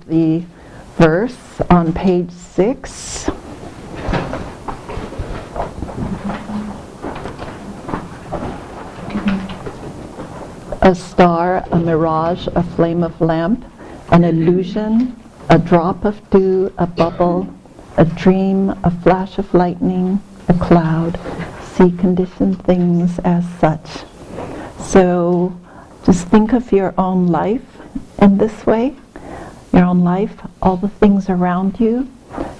The verse on page 6. A star, a mirage, a flame of lamp, an illusion, a drop of dew, a bubble, a dream, a flash of lightning, a cloud. See conditioned things as such. So just think of your own life in this way. Your own life, all the things around you,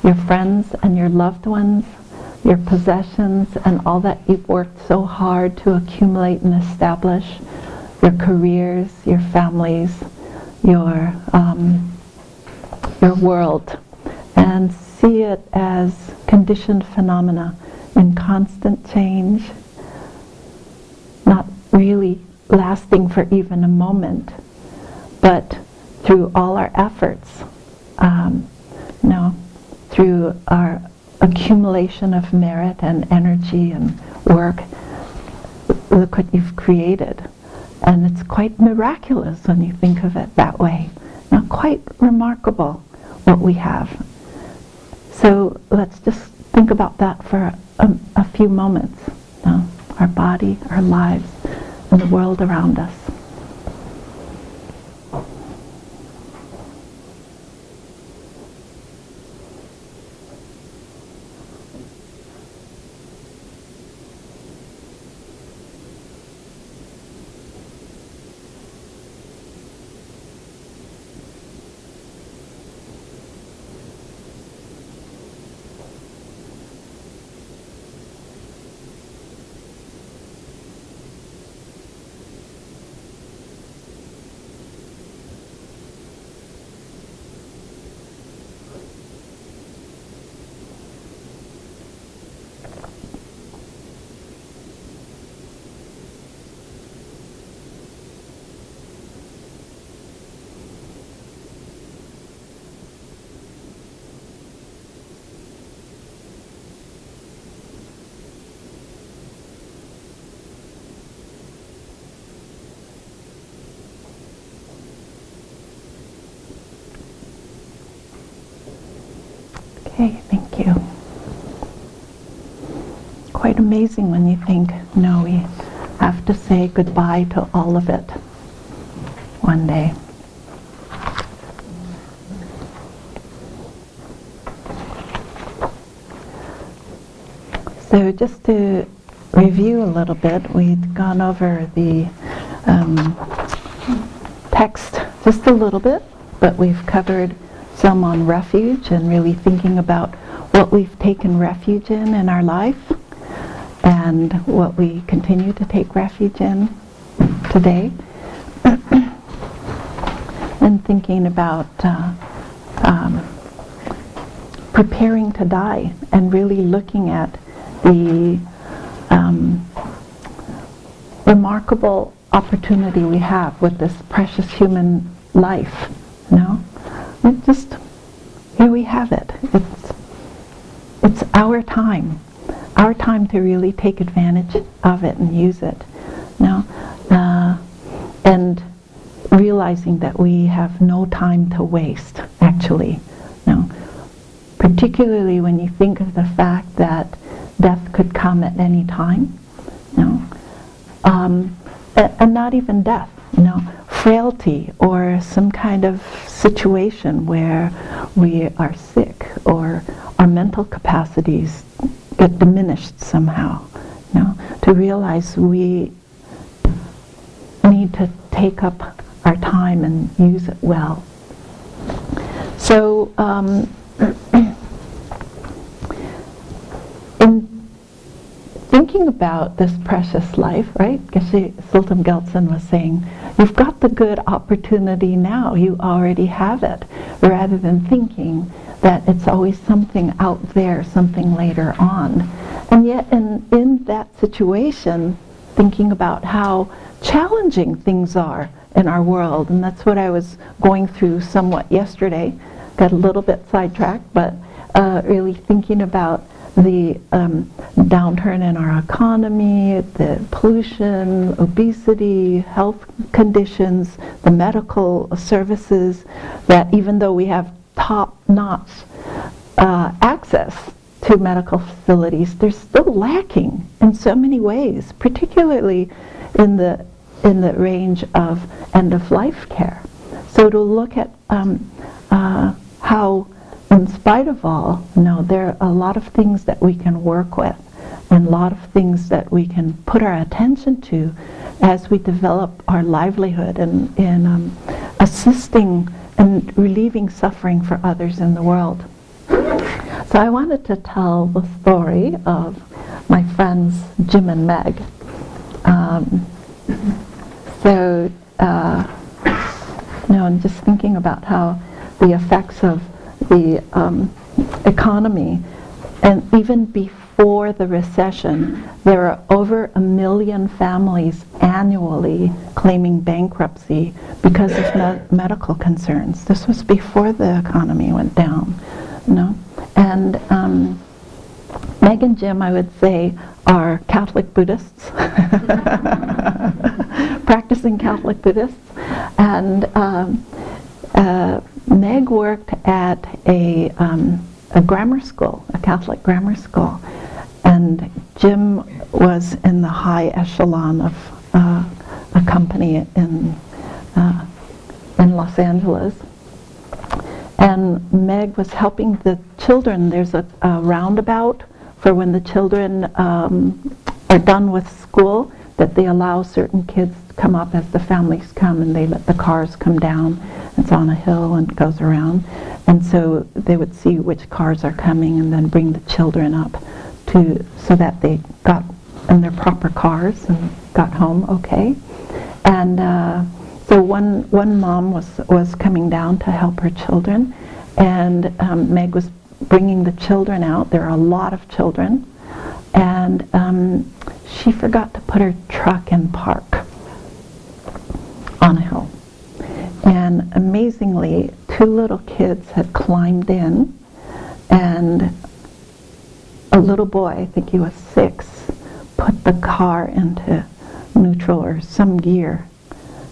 your friends and your loved ones, your possessions, and all that you've worked so hard to accumulate and establish, your careers, your families, your world, and see it as conditioned phenomena in constant change, not really lasting for even a moment, but through all our efforts, through our accumulation of merit and energy and work, look what you've created. And it's quite miraculous when you think of it that way. Now, quite remarkable what we have. So let's just think about that for a few moments. Our body, our lives, and the world around us. Okay, thank you. Quite amazing when you think, no, we have to say goodbye to all of it one day. So just to review a little bit, we'd gone over the text just a little bit, but we've covered some on refuge and really thinking about what we've taken refuge in our life and what we continue to take refuge in today. And thinking about preparing to die and really looking at the remarkable opportunity we have with this precious human life, here we have it. It's our time to really take advantage of it and use it. And realizing that we have no time to waste, actually. Particularly when you think of the fact that death could come at any time. And not even death, frailty or some kind of situation where we are sick or our mental capacities get diminished somehow. To realize we need to take up our time and use it well. So in thinking about this precious life, right? Geshe Sultan Geltsen was saying, you've got the good opportunity now, you already have it, rather than thinking that it's always something out there, something later on. And yet in that situation, thinking about how challenging things are in our world, and that's what I was going through somewhat yesterday, got a little bit sidetracked, but really thinking about the downturn in our economy, the pollution, obesity, health conditions, the medical services, that even though we have top-notch access to medical facilities, they're still lacking in so many ways, particularly in the range of end-of-life care. So to look at how, in spite of all, there are a lot of things that we can work with, and a lot of things that we can put our attention to as we develop our livelihood in assisting and relieving suffering for others in the world. So I wanted to tell the story of my friends Jim and Meg. I'm just thinking about how the effects of the economy, and even before the recession, there are over 1 million families annually claiming bankruptcy because of medical concerns. This was before the economy went down, And Meg and Jim, I would say, are Catholic Buddhists, practicing Catholic Buddhists, and Meg worked at a grammar school, a Catholic grammar school, and Jim was in the high echelon of a company in Los Angeles. And Meg was helping the children. There's a roundabout for when the children are done with school, that they allow certain kids to come up as the families come, and they let the cars come down. It's on a hill and goes around. And so they would see which cars are coming and then bring the children up so that they got in their proper cars and got home okay. And so one mom was coming down to help her children, and Meg was bringing the children out. There are a lot of children, and she forgot to put her truck in park on a hill. And amazingly, 2 little kids had climbed in, and a little boy, I think he was 6, put the car into neutral or some gear,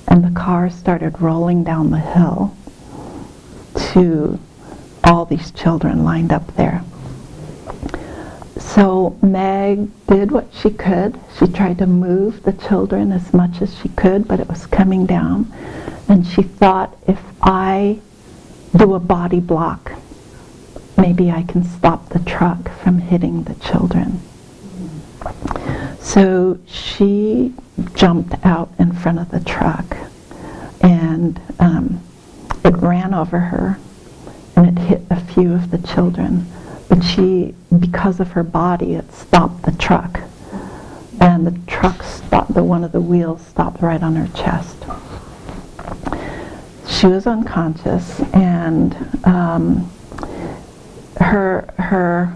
and the car started rolling down the hill to all these children lined up there. So Meg did what she could. She tried to move the children as much as she could, but it was coming down. And she thought, if I do a body block, maybe I can stop the truck from hitting the children. So she jumped out in front of the truck, and it ran over her, and it hit a few of the children. But she, because of her body, it stopped the truck, and the truck stopped. One of the wheels stopped right on her chest. She was unconscious, and her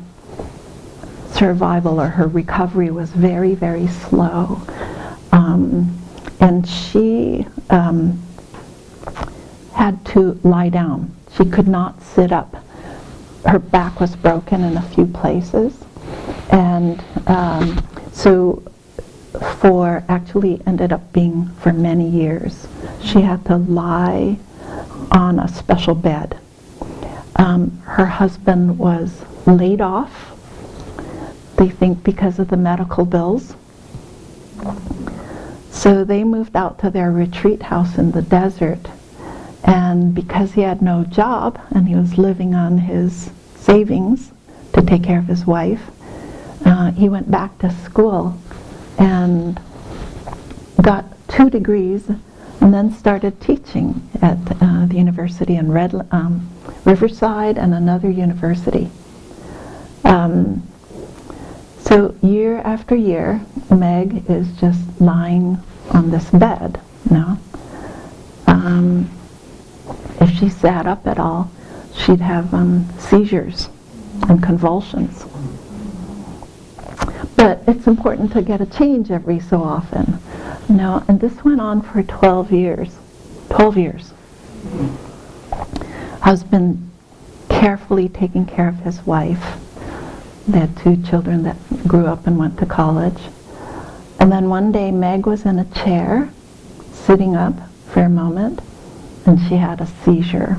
survival or her recovery was very, very slow. And she had to lie down. She could not sit up. Her back was broken in a few places. And so ended up being for many years, she had to lie on a special bed. Her husband was laid off, they think because of the medical bills. So they moved out to their retreat house in the desert, and because he had no job and he was living on his savings to take care of his wife, he went back to school and got 2 degrees and then started teaching at the university in Riverside and another university. So year after year, Meg is just lying on this bed, if she sat up at all, she'd have seizures and convulsions. But it's important to get a change every so often, and this went on for 12 years. 12 years. Husband carefully taking care of his wife, They had 2 children that grew up and went to college. And then one day Meg was in a chair, sitting up for a moment, and she had a seizure.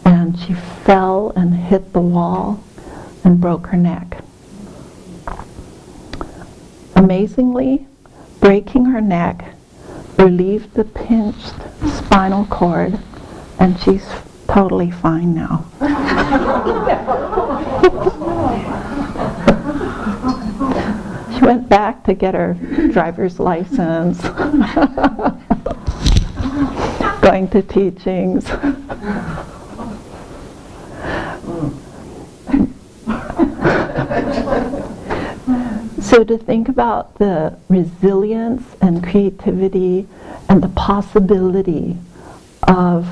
And she fell and hit the wall and broke her neck. Amazingly, breaking her neck relieved the pinched spinal cord, and she's totally fine now. She went back to get her driver's license, going to teachings. So to think about the resilience and creativity and the possibility of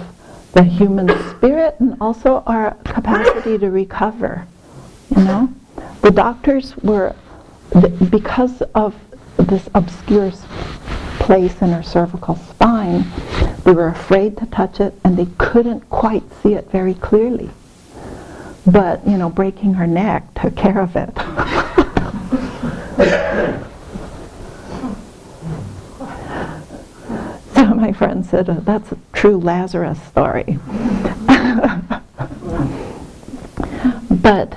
the human spirit and also our capacity to recover, you know? The doctors were, because of this obscure place in her cervical spine, they were afraid to touch it and they couldn't quite see it very clearly. But, you know, breaking her neck took care of it. So my friend said, that's a true Lazarus story. But,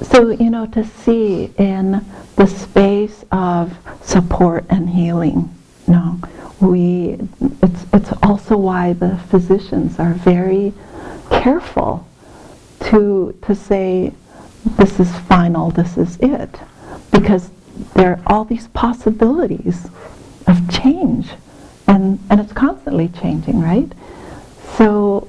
so, you know, to see in the space of support and healing, you know, it's also why the physicians are very careful to say, this is final, this is it. Because there are all these possibilities of change, and it's constantly changing, right? So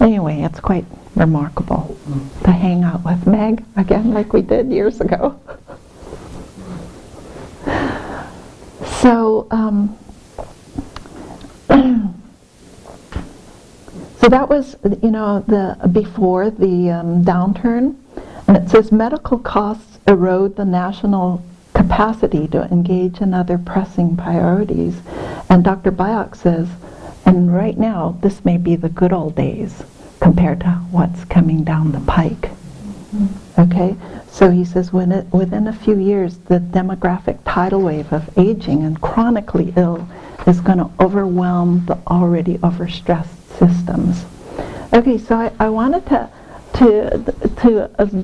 anyway, it's quite remarkable to hang out with Meg again like we did years ago. So so that was, you know, before the downturn. And it says medical costs erode the national capacity to engage in other pressing priorities. And Dr. Bayok says, and right now, this may be the good old days compared to what's coming down the pike. Okay? So he says, within a few years, the demographic tidal wave of aging and chronically ill is going to overwhelm the already overstressed systems. Okay, so I wanted to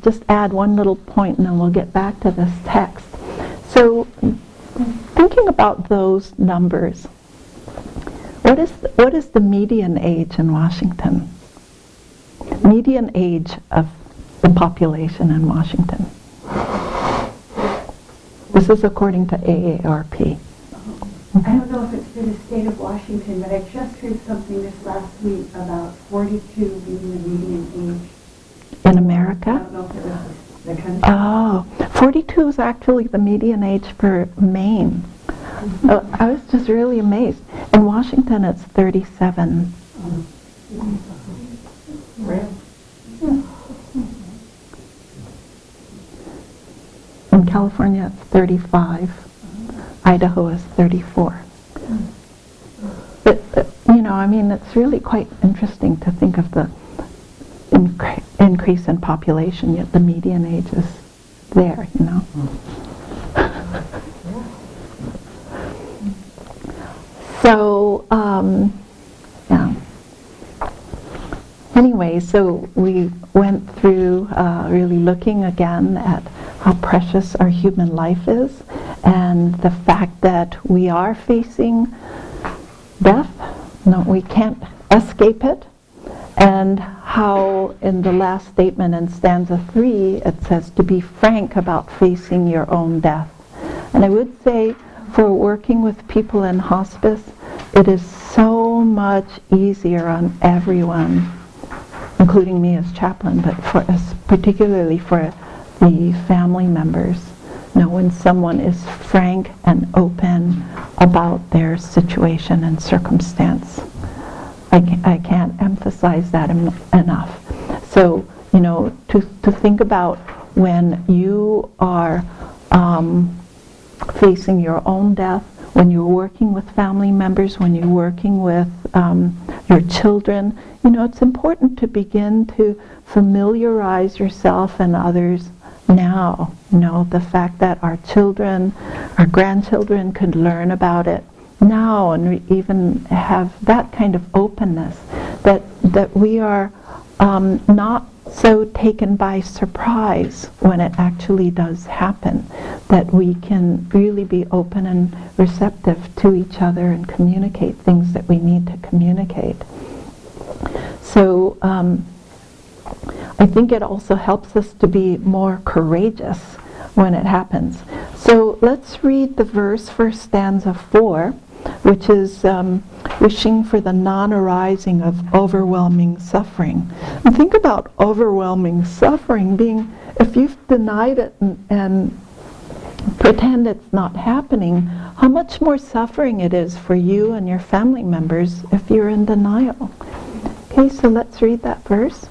just add one little point, and then we'll get back to this text. So, thinking about those numbers, what is the median age in Washington? Median age of the population in Washington. This is according to AARP. I don't know if it's for the state of Washington, but I just heard something this last week about 42 being the median age. In America? I don't know if it was the country. Oh, 42 is actually the median age for Maine. I was just really amazed. In Washington, it's 37. In California, it's 35. Idaho is 34. But, you know, I mean, it's really quite interesting to think of the increase in population, yet the median age is there, you know. So, yeah. Anyway, so we went through really looking again at how precious our human life is, and the fact that we are facing death. No, we can't escape it. And how in the last statement in stanza 3 it says to be frank about facing your own death. And I would say for working with people in hospice, it is so much easier on everyone, including me as chaplain, but for us, particularly for the family members, you know, when someone is frank and open about their situation and circumstance. I can't emphasize that enough. So, you know, to think about when you are facing your own death, when you're working with family members, when you're working with your children, it's important to begin to familiarize yourself and others now. The fact that our children, our grandchildren could learn about it now, and even have that kind of openness, that we are not so taken by surprise when it actually does happen, that we can really be open and receptive to each other and communicate things that we need to communicate. So I think it also helps us to be more courageous when it happens. So let's read the verse for stanza 4, which is wishing for the non-arising of overwhelming suffering. And think about overwhelming suffering being, if you've denied it and pretend it's not happening, how much more suffering it is for you and your family members if you're in denial. Okay, so let's read that verse.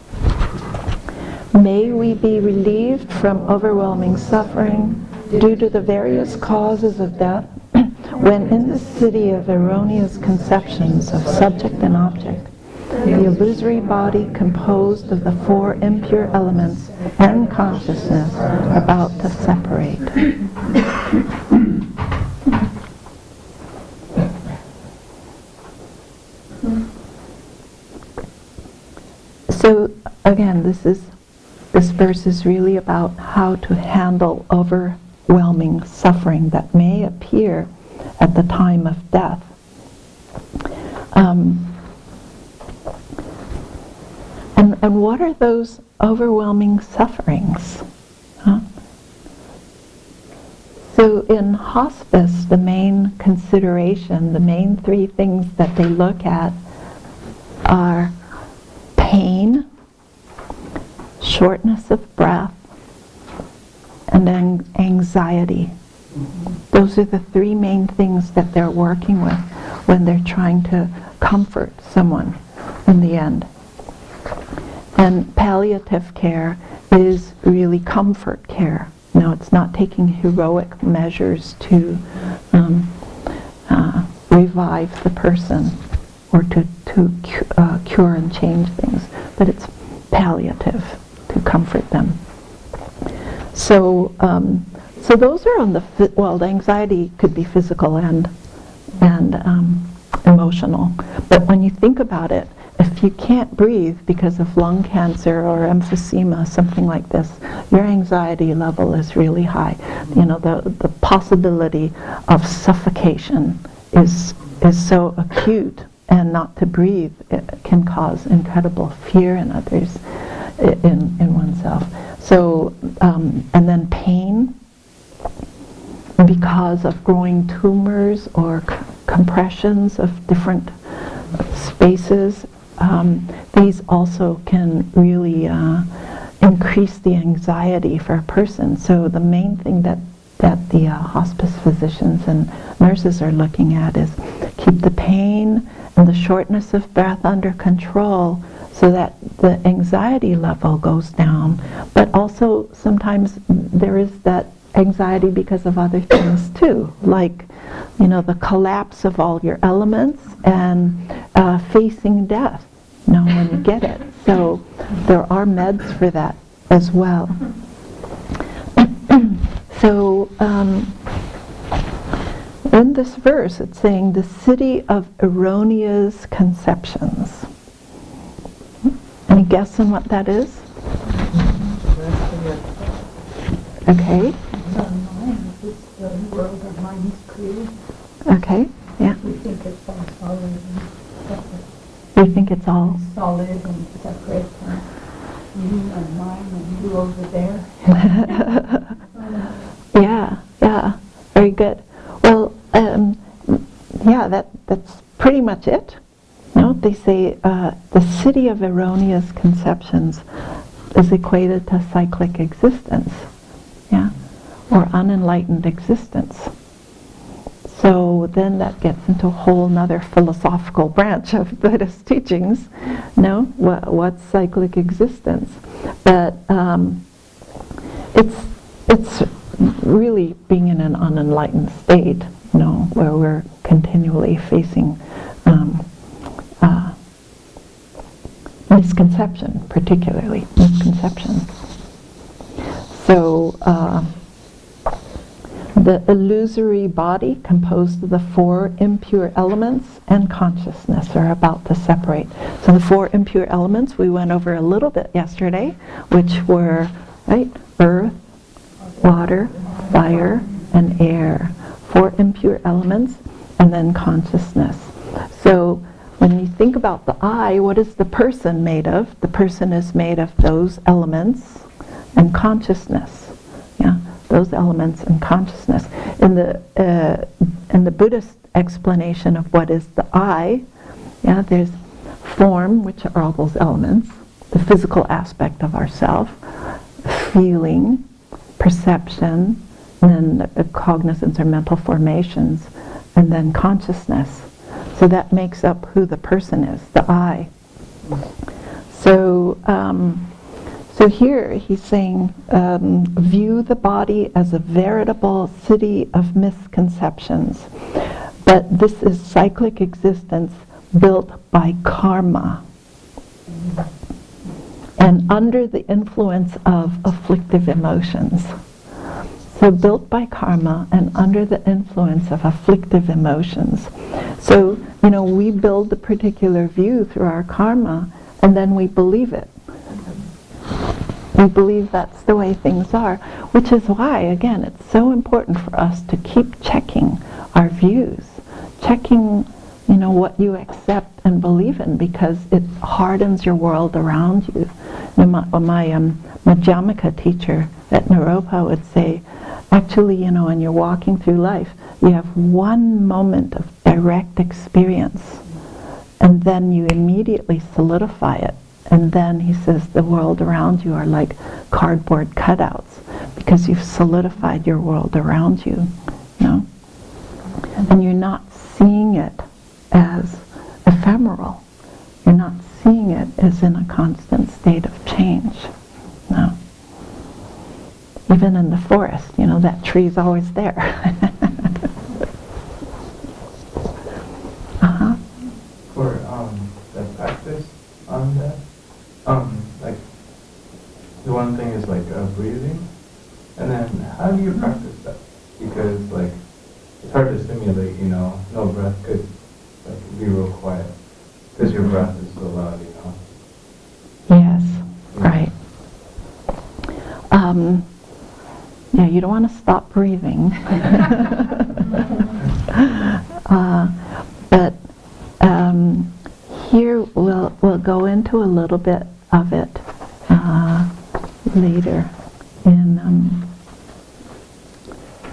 May we be relieved from overwhelming suffering due to the various causes of death, when in the city of erroneous conceptions of subject and object, the illusory body composed of the 4 impure elements and consciousness about to separate. So again, this verse is really about how to handle overwhelming suffering that may appear at the time of death. And what are those overwhelming sufferings? So in hospice, the main consideration, the main 3 things that they look at are pain, shortness of breath, and anxiety. Those are the 3 main things that they're working with when they're trying to comfort someone in the end. And palliative care is really comfort care. It's not taking heroic measures to revive the person or to cure and change things, but it's palliative, to comfort them. So those are on the the anxiety could be physical and emotional. But when you think about it, if you can't breathe because of lung cancer or emphysema, something like this, your anxiety level is really high. The possibility of suffocation is so acute, and not to breathe, it can cause incredible fear in others, in oneself. So, and then pain, because of growing tumors or compressions of different spaces, these also can really increase the anxiety for a person. So the main thing that the hospice physicians and nurses are looking at is keep the pain and the shortness of breath under control, so that the anxiety level goes down. But also sometimes there is that anxiety because of other things too, like the collapse of all your elements and facing death when you get it. So there are meds for that as well. So in this verse it's saying the city of erroneous conceptions. Any guess on what that is? Okay. The world our mind is created. Okay, yeah. We think it's all solid and separate. You think it's all Solid and separate from you and mine and you over there. Yeah, very good. Well, that's pretty much it. They say the city of erroneous conceptions is equated to cyclic existence, or unenlightened existence. So then that gets into a whole nother philosophical branch of Buddhist teachings. What's cyclic existence? But it's really being in an unenlightened state. where we're continually facing misconception, particularly misconception. So the illusory body composed of the four impure elements and consciousness are about to separate. So the four impure elements we went over a little bit yesterday, which were, right, earth, water, fire, and air. Four impure elements, and then consciousness. So when you think about the I, what is the person made of? The person is made of those elements and consciousness. Yeah, those elements and consciousness. In the Buddhist explanation of what is the I, yeah, there's form, which are all those elements, the physical aspect of ourself, feeling, perception, and then cognizance or mental formations, and then consciousness. So that makes up who the person is, the I. So, so here he's saying, view the body as a veritable city of misconceptions. But this is cyclic existence built by karma and under the influence of afflictive emotions. So built by karma and under the influence of afflictive emotions. So, we build the particular view through our karma, and then we believe it. We believe that's the way things are, which is why, again, it's so important for us to keep checking our views, checking, what you accept and believe in, because it hardens your world around you. My Madhyamaka teacher at Naropa would say, actually, when you're walking through life, you have one moment of direct experience, and then you immediately solidify it. And then he says the world around you are like cardboard cutouts, because you've solidified your world around you, And you're not seeing it as ephemeral. You're not seeing it as in a constant state of change. No. Even in the forest, that tree's always there. Uh-huh. For the practice on that, like the one thing is like breathing, and then how do you practice that? Because it's hard to simulate, no breath could be real quiet because your breath is so loud, Yes, right. Yeah, you don't want to stop breathing. But here we'll go into a little bit of it later in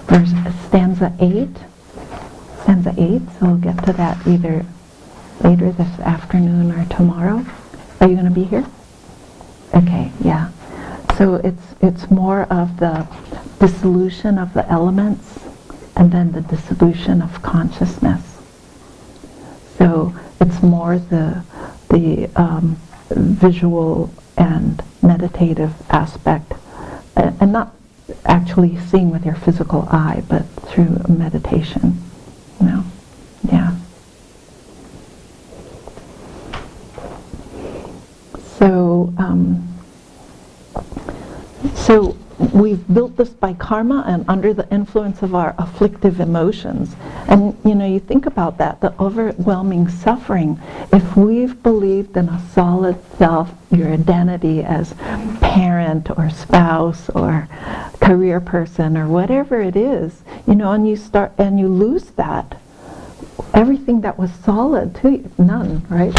there's stanza 8. Stanza 8, so we'll get to that either later this afternoon or tomorrow. Are you going to be here? Okay, yeah. So it's more of the dissolution of the elements and then the dissolution of consciousness. So it's more the visual and meditative aspect, and not actually seeing with your physical eye, but through meditation. Yeah. So we've built this by karma and under the influence of our afflictive emotions. And you think about that, the overwhelming suffering. If we've believed in a solid self, your identity as parent or spouse or career person or whatever it is, and you lose that, everything that was solid to you, none, right?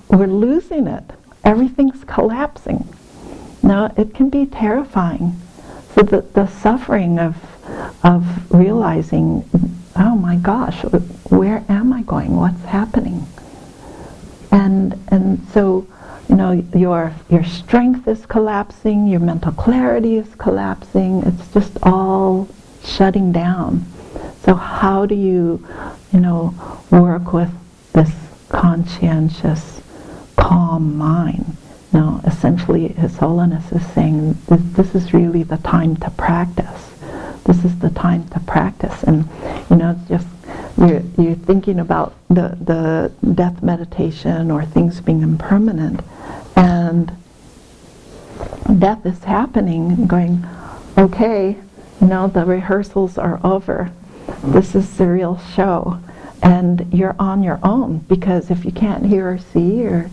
We're losing it. Everything's collapsing. Now, it can be terrifying. So the suffering of realizing, oh my gosh, where am I going? What's happening? And so, your strength is collapsing, your mental clarity is collapsing. It's just all shutting down. So how do you, work with this conscientious, calm mind No, essentially His Holiness is saying this is really the time to practice. This is the time to practice. And, just you're thinking about the death meditation or things being impermanent, and death is happening, and going, okay, the rehearsals are over. This is the real show. And you're on your own, because if you can't hear or see or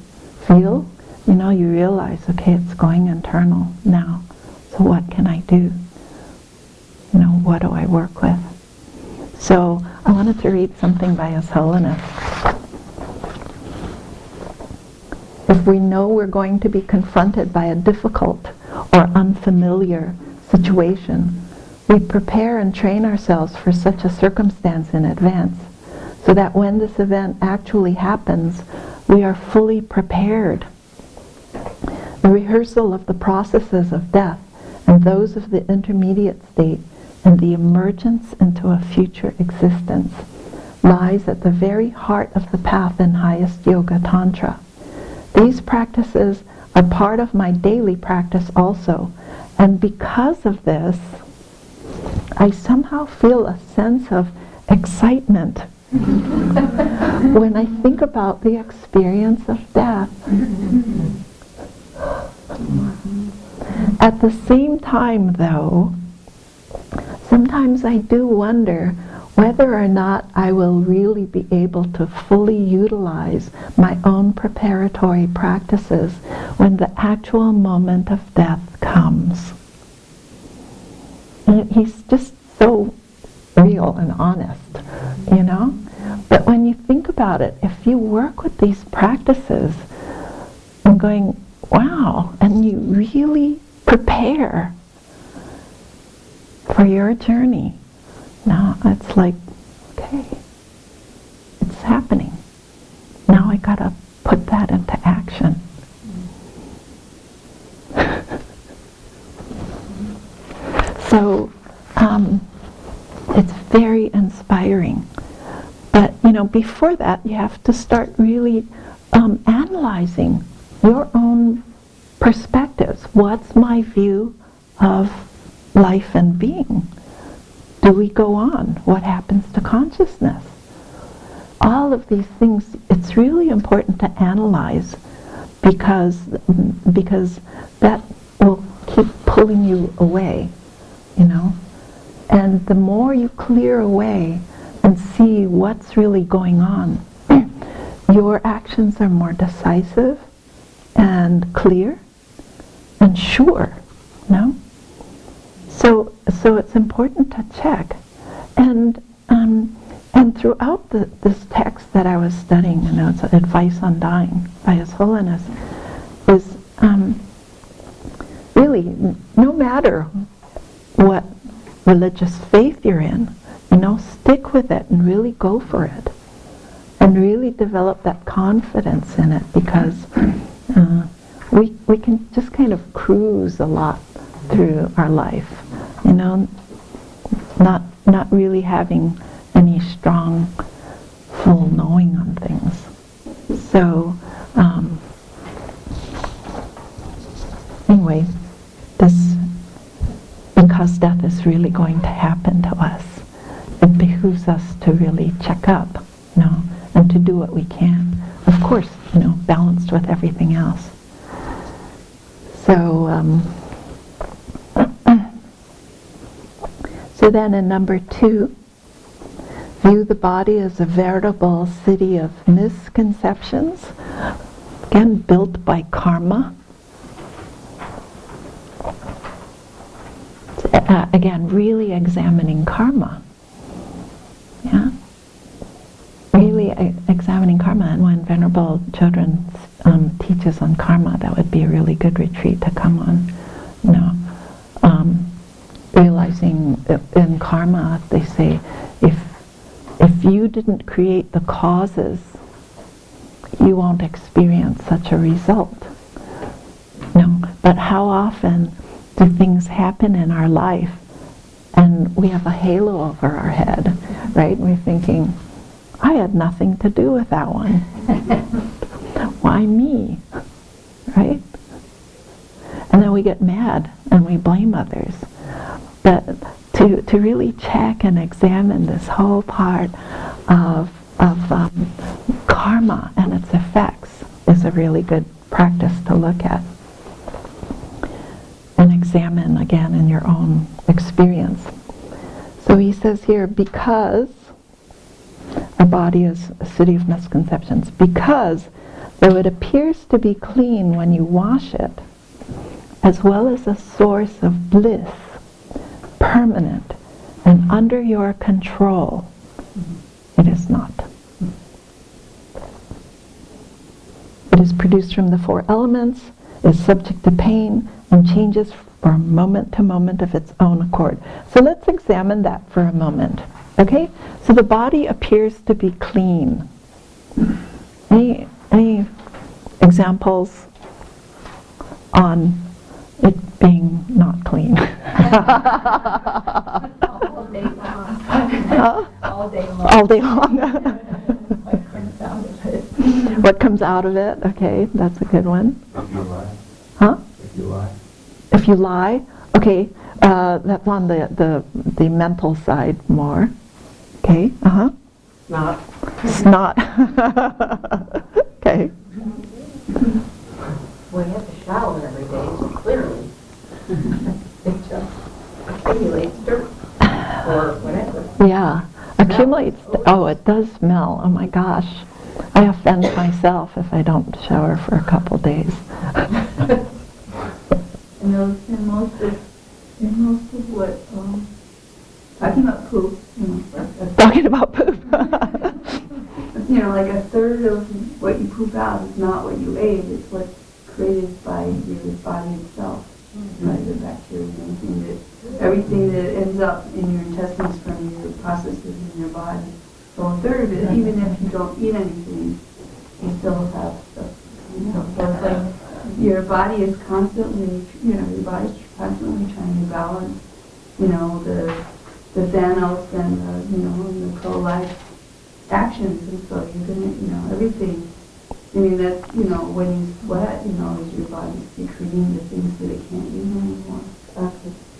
feel, you realize, okay, it's going internal now. So what can I do? What do I work with? So I wanted to read something by His Holiness. If we know we're going to be confronted by a difficult or unfamiliar situation, we prepare and train ourselves for such a circumstance in advance, so that when this event actually happens, we are fully prepared. The rehearsal of the processes of death and those of the intermediate state and the emergence into a future existence lies at the very heart of the path in highest Yoga Tantra. These practices are part of my daily practice also, and because of this, I somehow feel a sense of excitement when I think about the experience of death. At the same time, though, sometimes I do wonder whether or not I will really be able to fully utilize my own preparatory practices when the actual moment of death comes. And he's just so real and honest, But when you think about it, if you work with these practices and going, wow, and you really prepare for your journey, now it's like, okay, it's happening. Now I gotta put that into action. So it's very inspiring. But, before that, you have to start really analyzing your own perspectives. What's my view of life and being? Do we go on? What happens to consciousness? All of these things, it's really important to analyze, because that will keep pulling you away, And the more you clear away and see what's really going on, your actions are more decisive and clear and sure, So it's important to check. And throughout this text that I was studying, it's Advice on Dying by His Holiness, is really, no matter what religious faith you're in, stick with it and really go for it. And really develop that confidence in it, because we can just kind of cruise a lot through our life, not really having any strong, full knowing on things. So, anyway, because death is really going to happen to us, it behooves us to really check up, and to do what we can. Of course, balanced with everything else. So, so then in number 2, view the body as a veritable city of misconceptions, again built by karma. Again, really examining karma. Yeah? Really examining karma. And when Venerable Children teaches on karma, that would be a really good retreat to come on. Realizing in karma, they say, if you didn't create the causes, you won't experience such a result. But how often do things happen in our life and we have a halo over our head, right? And we're thinking, I had nothing to do with that one. Why me? Right? And then we get mad and we blame others. But to really check and examine this whole part of karma and its effects is a really good practice to look at. And examine again in your own experience. So he says here, because our body is a city of misconceptions, because though it appears to be clean when you wash it, as well as a source of bliss, permanent and under your control, it is not. It is produced from the four elements, is subject to pain, and changes from moment to moment of its own accord. So let's examine that for a moment. Okay? So the body appears to be clean. Any examples on it being not clean? All day long. All day long. All day long. What comes out of it? What comes out of it? Okay, that's a good one. If you lie. Huh? If you lie. If you lie, okay, that's on the mental side more. Okay, Not. Snot. Okay. Well, you have to shower every day, so clearly it just accumulates dirt or whatever. Yeah, accumulates. Oh, it does smell. Oh my gosh, I offend myself if I don't shower for a couple days. In most of what, talking about poop, Talking about poop. like a third of what you poop out is not what you ate, it's what's created by your body itself, by the bacteria and everything that ends up in your intestines from your processes in your body. So a third of it, even if you don't eat anything, you still have stuff. So it's like your body is constantly, your body's constantly trying to balance, the Thanos and the pro-life actions, and so you're gonna, everything. I mean, that's, when you sweat, is your body secreting the things that it can't use anymore.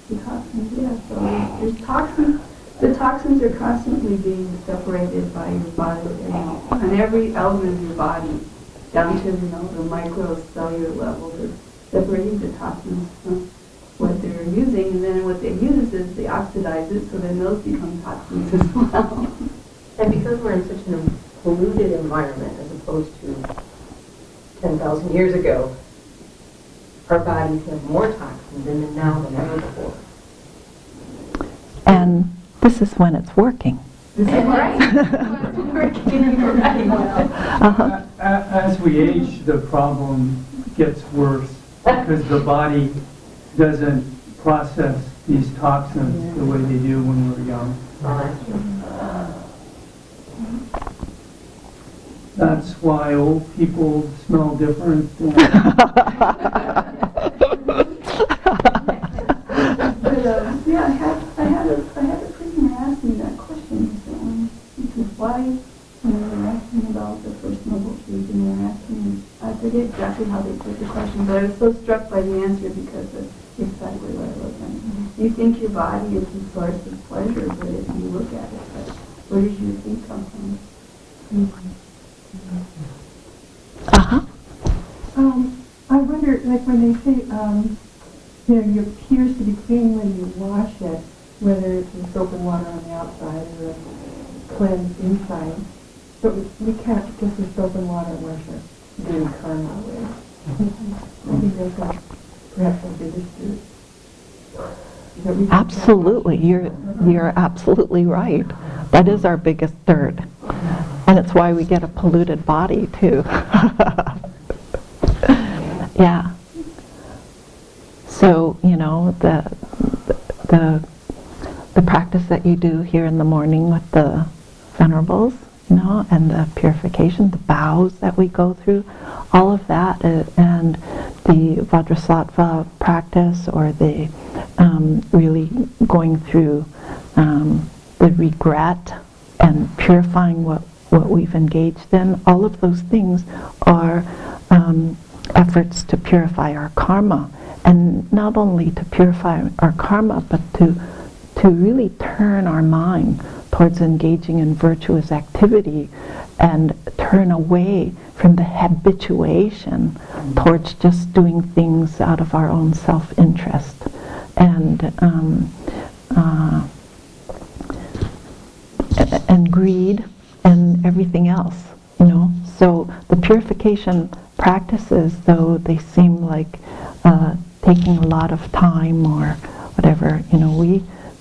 The toxins, yeah. So there's toxins. The toxins are constantly being separated by your body, on every element of your body, down to, the microcellular level. They're separating the toxins from what they're using, and then what they use is they oxidize it, so then those become toxins as well. And because we're in such a polluted environment as opposed to 10,000 years ago, our bodies have more toxins in them now than ever before. And this is when it's working. This is right. As we age, the problem gets worse because the body doesn't process these toxins the way they do when we're young. That's why old people smell different. I had a prisoner ask me that question recently. He said, why, when they were asking about the first Nobel Prize, and they were asking, I forget exactly how they put the question, but I was so struck by the answer because of exactly what I looked at. You think your body is the source of pleasure, but if you look at it, where does your think come from? I wonder, like when they say, you appears to be clean when you wash it, whether it's with soap and water on the outside or a cleansed inside. But we can't just with soap and water wash our dirty karma away. I think that's perhaps our biggest dirt. Absolutely, you're absolutely right. That is our biggest dirt, and it's why we get a polluted body too. Yeah. So the practice that you do here in the morning with the Venerables, and the purification, the bows that we go through, all of that, and the Vajrasattva practice, or the really going through the regret and purifying what we've engaged in, all of those things are efforts to purify our karma and not only to purify our karma, but to really turn our mind towards engaging in virtuous activity and turn away from the habituation towards just doing things out of our own self-interest and greed and everything else, you know. So the purification practices, though they seem like taking a lot of time or whatever, you know,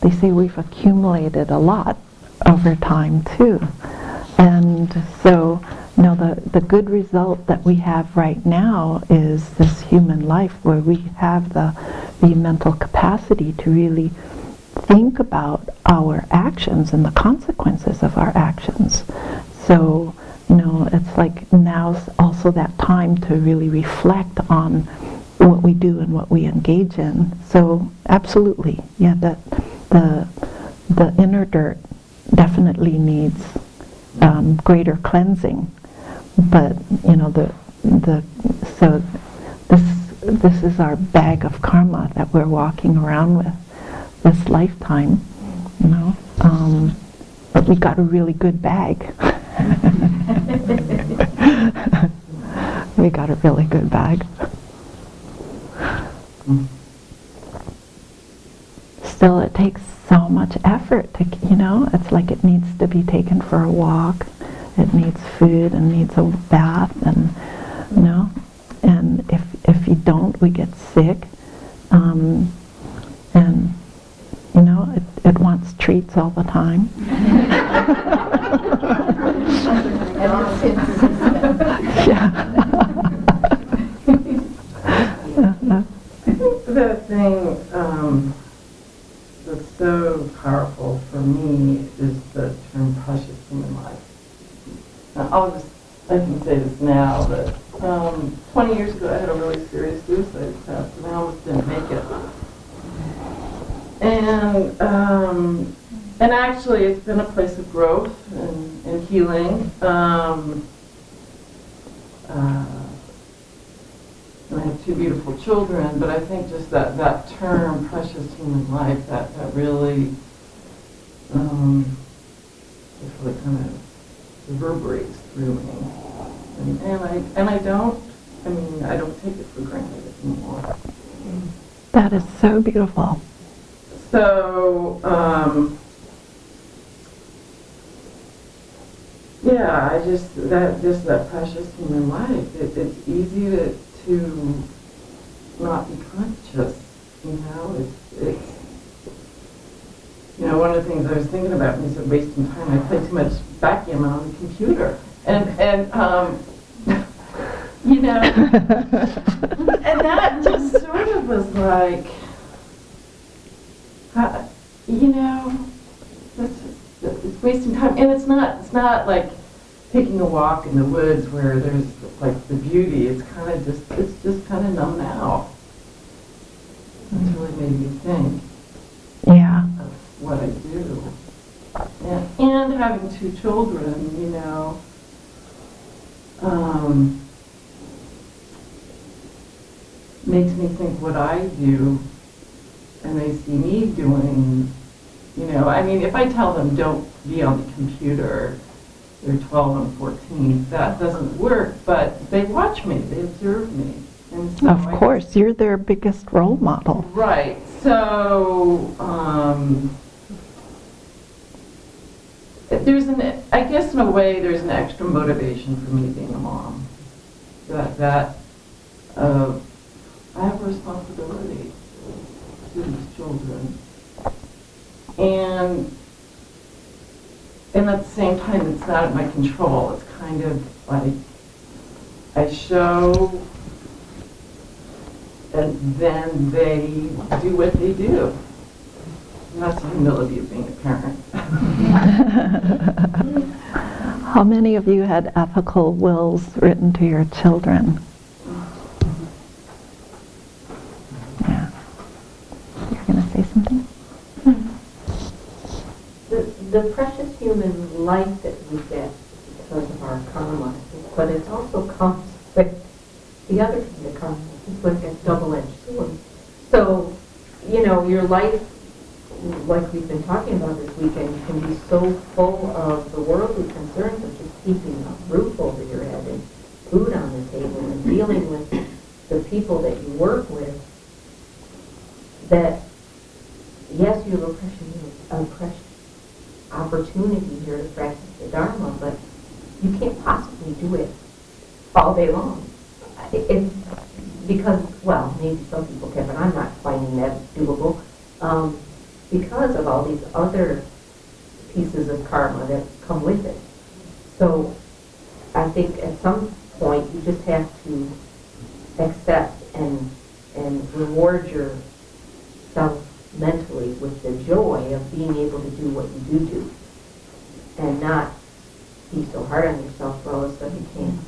they say we've accumulated a lot over time too. And so, you know, the good result that we have right now is this human life where we have the mental capacity to really think about our actions and the consequences of our actions. So, you know, it's like now's also that time to really reflect on what we do and what we engage in. So, absolutely, yeah, the inner dirt definitely needs greater cleansing. But you know, so this is our bag of karma that we're walking around with this lifetime, you know. But we got a really good bag. We got a really good bag. Still, it takes so much effort to, you know, it's like it needs to be taken for a walk, it needs food and needs a bath, and, you know, and if you don't, we get sick, and, you know, it wants treats all the time. Yeah. The thing that's so powerful for me is the term precious human life. Now, I can say this now, but 20 years ago I had a really serious suicide attempt and I almost didn't make it. And actually it's been a place of growth and healing. And I have two beautiful children, but I think just that term, precious human life, that really, just really kind of reverberates through me. And I don't take it for granted anymore. That is so beautiful. So, yeah, that precious human life. It's easy to not be conscious, you know. It's you know, one of the things I was thinking about when you said wasting time, I play too much backgammon on the computer, and you know, and that just sort of was like, you know, it's wasting time, and it's not like taking a walk in the woods where there's like the beauty. It's just kind of numb out. It's really made me think. Yeah. Of what I do, and having two children, you know, makes me think what I do, and they see me doing. You know, I mean, if I tell them don't be on the computer, they're 12 and 14, that doesn't work, but they watch me, they observe me. And so Of course, you're their biggest role model. Right, so, I guess in a way, there's an extra motivation for me being a mom. That I have a responsibility to these children. And at the same time, it's not at my control. It's kind of like I show, and then they do what they do. And that's the humility of being a parent. How many of you had ethical wills written to your children? Yeah. You're going to say something? The precious human life that we get because of our karma, but it also comes with the other thing that comes. It's like a double-edged sword. So, your life, like we've been talking about this weekend, can be so full of the worldly concerns of just keeping a roof over your head and food on the table and dealing with the people that you work with, that, yes, you have a precious opportunity here to practice the Dharma, but you can't possibly do it all day long. It's because, well, maybe some people can, but I'm not finding that doable, because of all these other pieces of karma that come with it. So I think at some point you just have to accept and reward yourself mentally with the joy of being able to do what you do, and not be so hard on yourself for all the stuff you can't.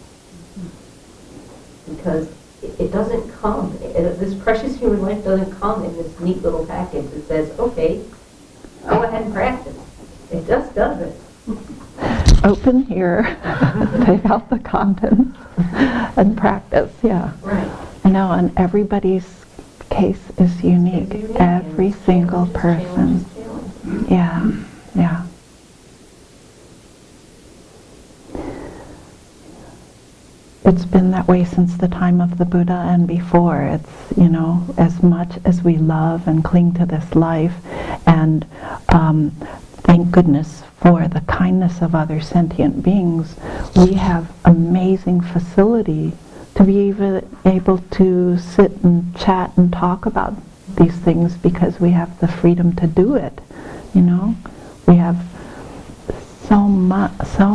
Because it doesn't come, this precious human life doesn't come in this neat little package that says, okay, go ahead and practice. It just doesn't. Open here, take out the contents, and practice, yeah. Right. I know, and everybody's case is unique. Every single person. Yeah, yeah. It's been that way since the time of the Buddha and before. It's, as much as we love and cling to this life, and thank goodness for the kindness of other sentient beings, we have amazing facility to be even able to sit and chat and talk about these things because we have the freedom to do it. We have so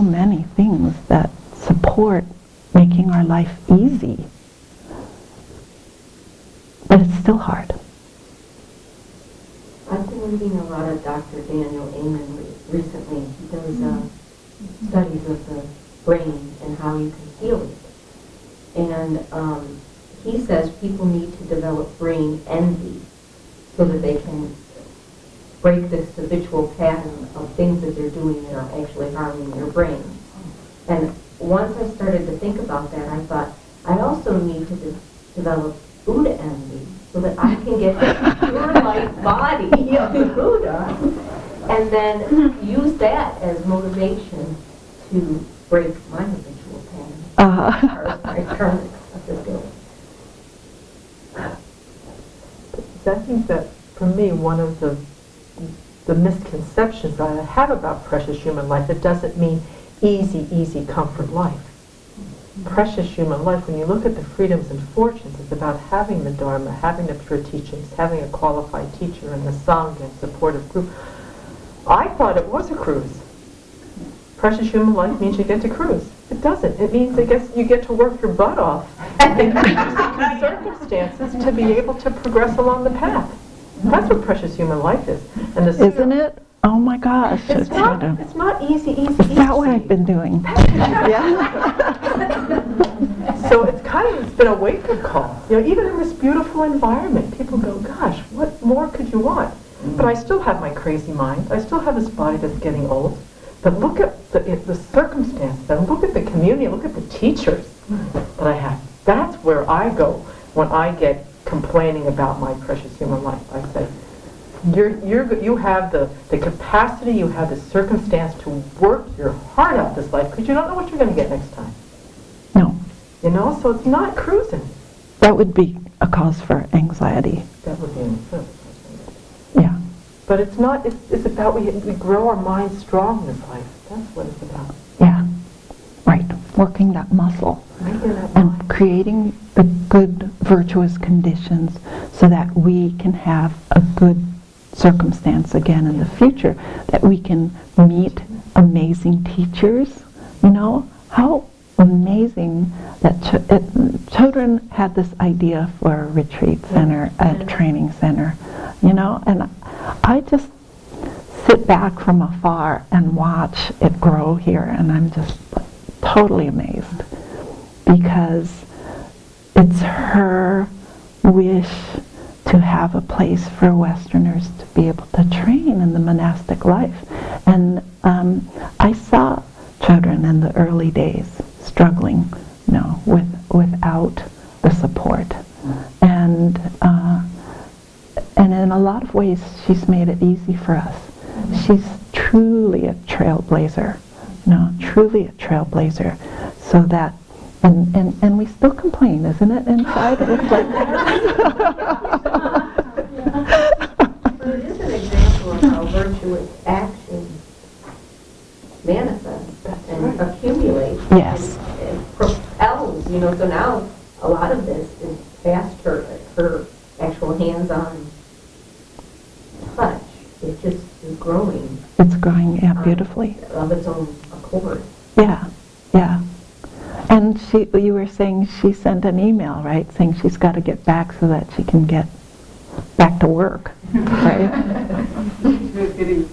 many things that support making our life easy. But it's still hard. I've been reading a lot of Dr. Daniel Amen recently. He does studies of the brain and how you can heal it. And he says people need to develop brain envy so that they can break this habitual pattern of things that they're doing that are actually harming their brain. And once I started to think about that, I thought, I also need to develop Buddha envy so that I can get the pure light body of the Buddha and then use that as motivation to break my habitual pattern as far as my karmic stuff is going. I think that, for me, one of the misconceptions that I have about precious human life, it doesn't mean easy comfort life. Precious human life, when you look at the freedoms and fortunes, it's about having the Dharma, having the pure teachings, having a qualified teacher and the Sangha and supportive group. I thought it was a cruise. Precious human life means you get to cruise. It doesn't. It means, I guess, you get to work your butt off in circumstances to be able to progress along the path. That's what precious human life is. And Isn't it? Oh my gosh. It's not easy. Is that what I've been doing? Yeah. So it's been a wake-up call. Even in this beautiful environment, people go, gosh, what more could you want? But I still have my crazy mind. I still have this body that's getting old. But look at the circumstances, and look at the community, look at the teachers that I have. That's where I go when I get complaining about my precious human life. I say, you have the capacity, you have the circumstance to work your heart out this life, because you don't know what you're going to get next time. No. So it's not cruising. That would be a cause for anxiety. That would be an Yeah. But it's not, it's about we grow our minds strong in this life. That's what it's about. Yeah. Right. Working that muscle. That and mind. Creating the good virtuous conditions so that we can have a good circumstance again in the future, that we can meet amazing teachers. How amazing that children had this idea for a retreat center, a training center, and I just sit back from afar and watch it grow here, and I'm just totally amazed, because it's her wish to have a place for Westerners to be able to train in the monastic life. And I saw children in the early days struggling, without the support. And and in a lot of ways, she's made it easy for us. She's truly a trailblazer, truly a trailblazer. So that, and we still complain, isn't it, inside? It's like Well, it is an example of how virtuous action manifests and accumulates. Yes. And propels, so now a lot of this is past her actual hands-on touch. It just is growing. It's growing, beautifully. Of its own accord. Yeah, yeah. And you were saying she sent an email, right, saying she's got to get back so that she can get back to work, right? She was getting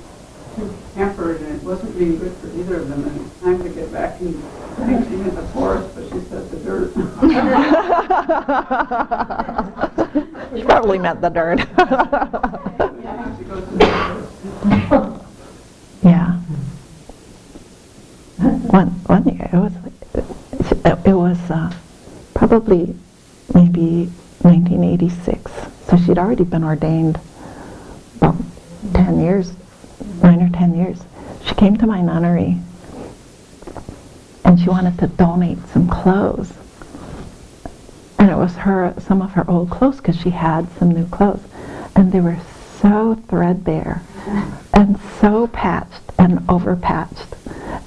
too pampered, and it wasn't being good for either of them, and it's time to get back and painting in the forest, but she said the dirt. She probably meant the dirt. She goes to the dirt. Yeah. One year, it was probably maybe 1986. So she'd already been ordained about 10 years, 9 or 10 years. She came to my nunnery and she wanted to donate some clothes. And it was some of her old clothes, because she had some new clothes. And they were so threadbare and so patched and overpatched.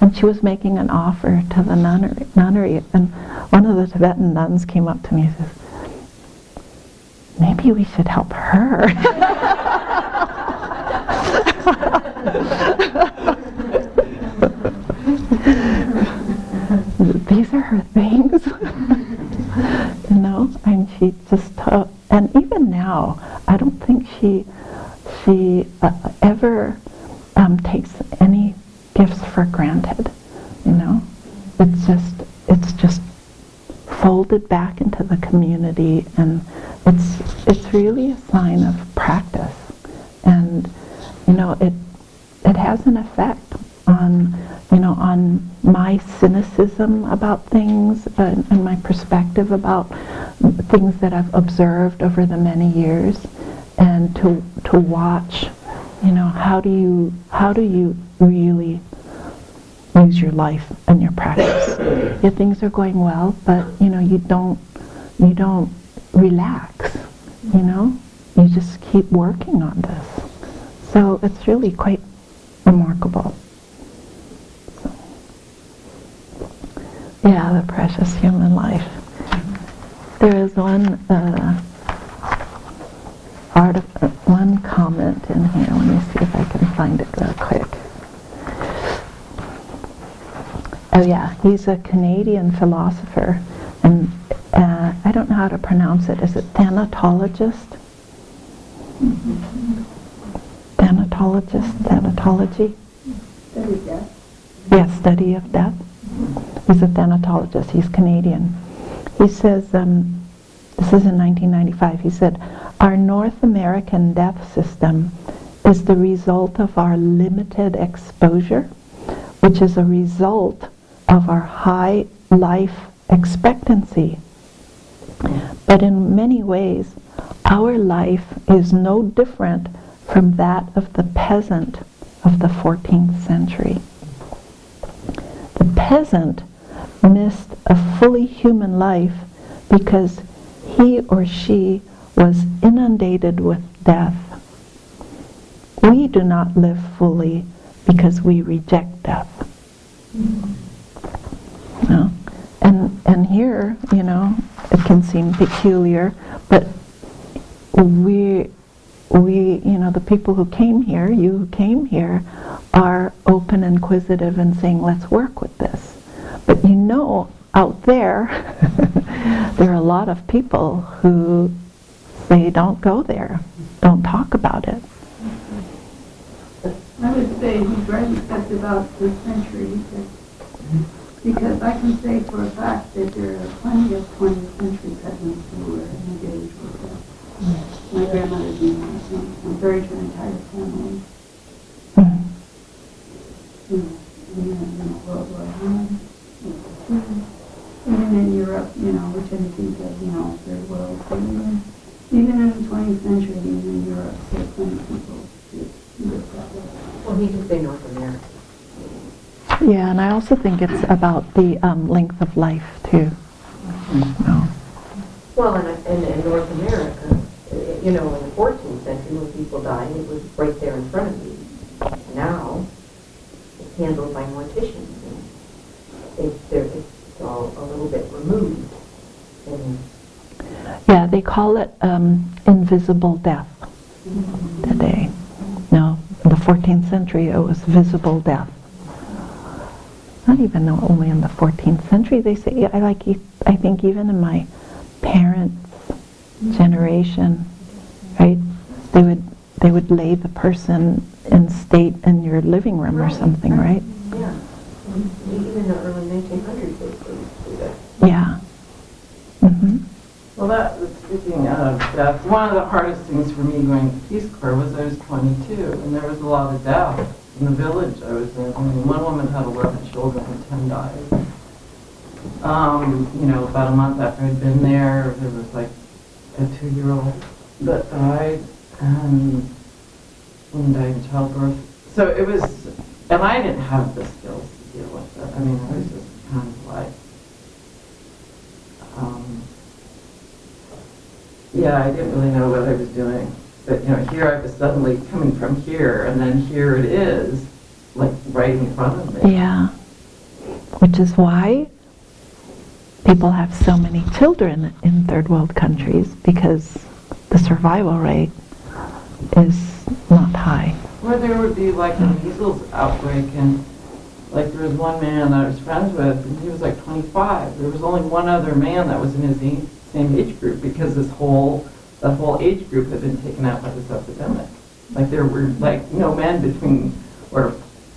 And she was making an offer to the nunnery. And one of the Tibetan nuns came up to me and says, maybe we should help her. These are her things. And she just, and even now, I don't think she ever takes any gifts for granted, It's just folded back into the community, and it's really a sign of practice. And, it has an effect on my cynicism about things, and my perspective about things that I've observed over the many years, and to watch, how do you really use your life and your practice. Yeah, things are going well, but you don't relax. You just keep working on this. So it's really quite remarkable. So, yeah, the precious human life. There is one one comment in here. Let me see if I can find it real quick. Oh yeah, he's a Canadian philosopher, and I don't know how to pronounce it. Is it thanatologist? Thanatology? Study death. Yes, study of death. He's a thanatologist. He's Canadian. He says, this is in 1995, he said, our North American death system is the result of our limited exposure, which is a result of our high life expectancy. But in many ways, our life is no different from that of the peasant of the 14th century. The peasant missed a fully human life because he or she was inundated with death. We do not live fully because we reject death. No? And here, it can seem peculiar, but we, the people who came here, you who came here, are open, inquisitive, and saying, let's work with this. But out there, there are a lot of people who say, don't go there, don't talk about it. I would say he's right at about this century, because I can say for a fact that there are plenty of 20th century peasants who were engaged with it. My grandmother being one of them. I'm buried her entire family. World War I, even in Europe, which I think of, Third World. Even in the 20th century, even in Europe, Well, he could say North America. Yeah, and I also think it's about the length of life, too. No. Well, and in North America, in the 14th century when people died, it was right there in front of you. Now, it's handled by morticians. And it's all a little bit removed. And Yeah, they call it invisible death today. No, in the 14th century it was visible death. Not even only in the 14th century. They say, I think even in my parents' generation, right? They would lay the person in state in your living room or something, right? yeah, even in the early 1900s, they used to do that. Yeah. Mm-hmm. Well, speaking of death, one of the hardest things for me going to Peace Corps was I was 22, and there was a lot of death in the village I was in. I mean, one woman had 11 children and 10 died. About a month after I'd been there was like a 2-year-old that died, and one died in childbirth. So it was, and I didn't have the skills to deal with it. I mean, I was just kind of like, I didn't really know what I was doing. But, here I was suddenly coming from here, and then here it is, like right in front of me. Yeah. Which is why people have so many children in third world countries, because the survival rate is not high. Or there would be like a measles outbreak, and like there was one man I was friends with, and he was like 25. There was only one other man that was in his same age group, because that whole age group had been taken out by this epidemic. Like there were like no men between, or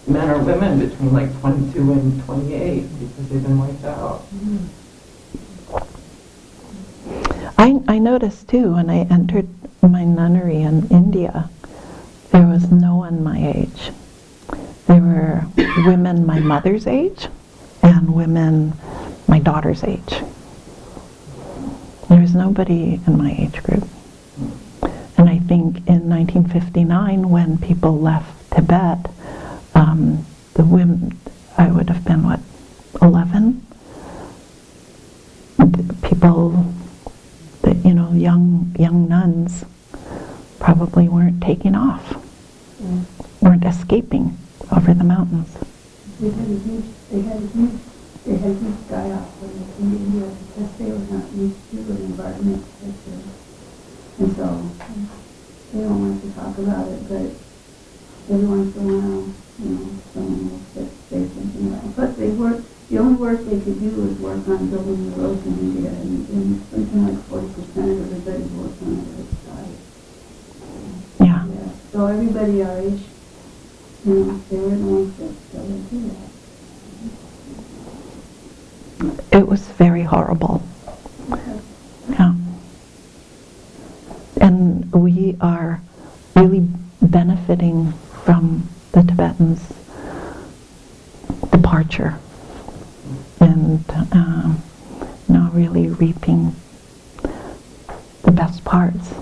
men or women between like 22 and 28, because they've been wiped out. I noticed too when I entered my nunnery in India, there was no one my age. There were women my mother's age and women my daughter's age. There was nobody in my age group. And I think in 1959, when people left Tibet, the women, I would have been, 11? People, young nuns probably weren't taking off, weren't escaping over the mountains. They had a huge die-off when they came to India because they were not used to an environment like this. And so they don't like to talk about it, but every once in a while, someone will say something about it. But the only work they could do was work on building the roads in India, and something like 40% of everybody worked on the road side. Yeah. So everybody our age, they were the ones that would do that. It was very horrible. Yeah. And we are really benefiting from the Tibetans' departure and really reaping the best parts.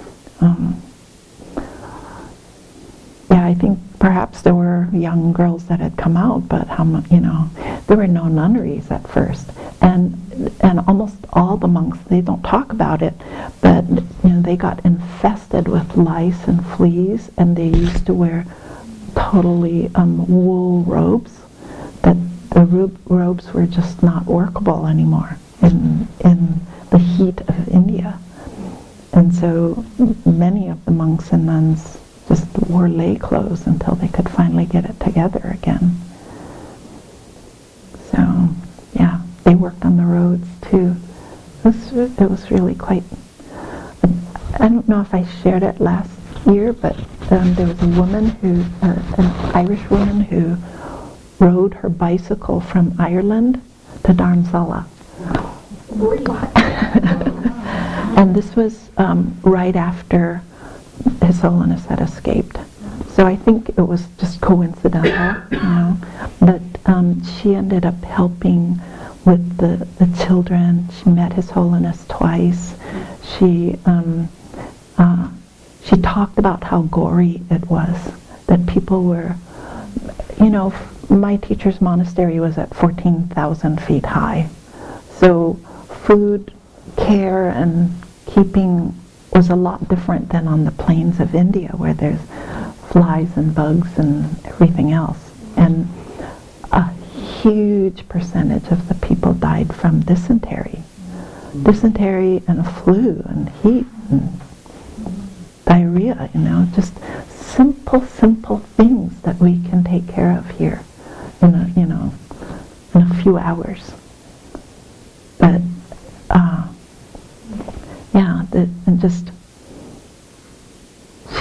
I think perhaps there were young girls that had come out, but there were no nunneries at first, and almost all the monks, they don't talk about it, but they got infested with lice and fleas, and they used to wear totally wool robes. That the robes were just not workable anymore in the heat of India, and so many of the monks and nuns just wore lay clothes until they could finally get it together again. So, they worked on the roads too. It was really quite, I don't know if I shared it last year, but there was a woman an Irish woman who rode her bicycle from Ireland to Dharamsala. And this was right after His Holiness had escaped. So I think it was just coincidental, But she ended up helping with the children. She met His Holiness twice. She talked about how gory it was that people were, you know, my teacher's monastery was at 14,000 feet high. So food, care, and keeping was a lot different than on the plains of India, where there's flies and bugs and everything else. And a huge percentage of the people died from dysentery. Dysentery and flu and heat and diarrhea, you know, just simple things that we can take care of here in a, you know, in a few hours. But yeah, and just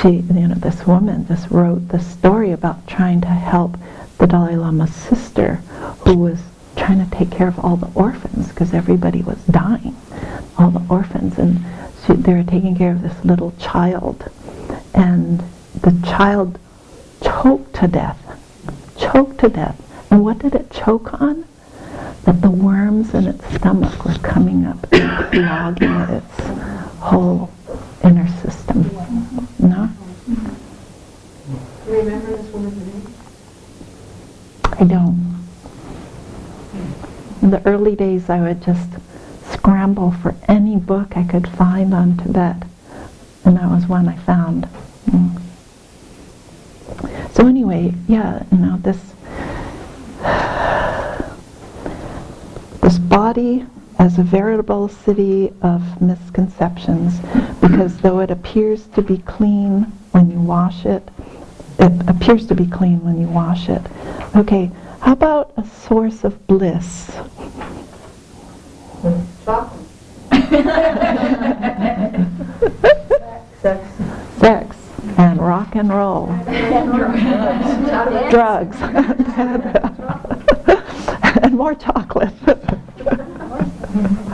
she, you know, this woman just wrote the story about trying to help the Dalai Lama's sister, who was trying to take care of all the orphans because everybody was dying, all the orphans, and they were taking care of this little child, and the child choked to death. And what did it choke on? That the worms in its stomach were coming up and clogging its whole inner system. No? Do you remember this woman's name? I don't. In the early days, I would just scramble for any book I could find on Tibet, and that was one I found. So anyway, yeah, you know, this body as a veritable city of misconceptions, because though it appears to be clean when you wash it, it appears to be clean when you wash it. Okay, how about a source of bliss? Chocolate. Sex and rock and roll. Drugs. And more chocolate.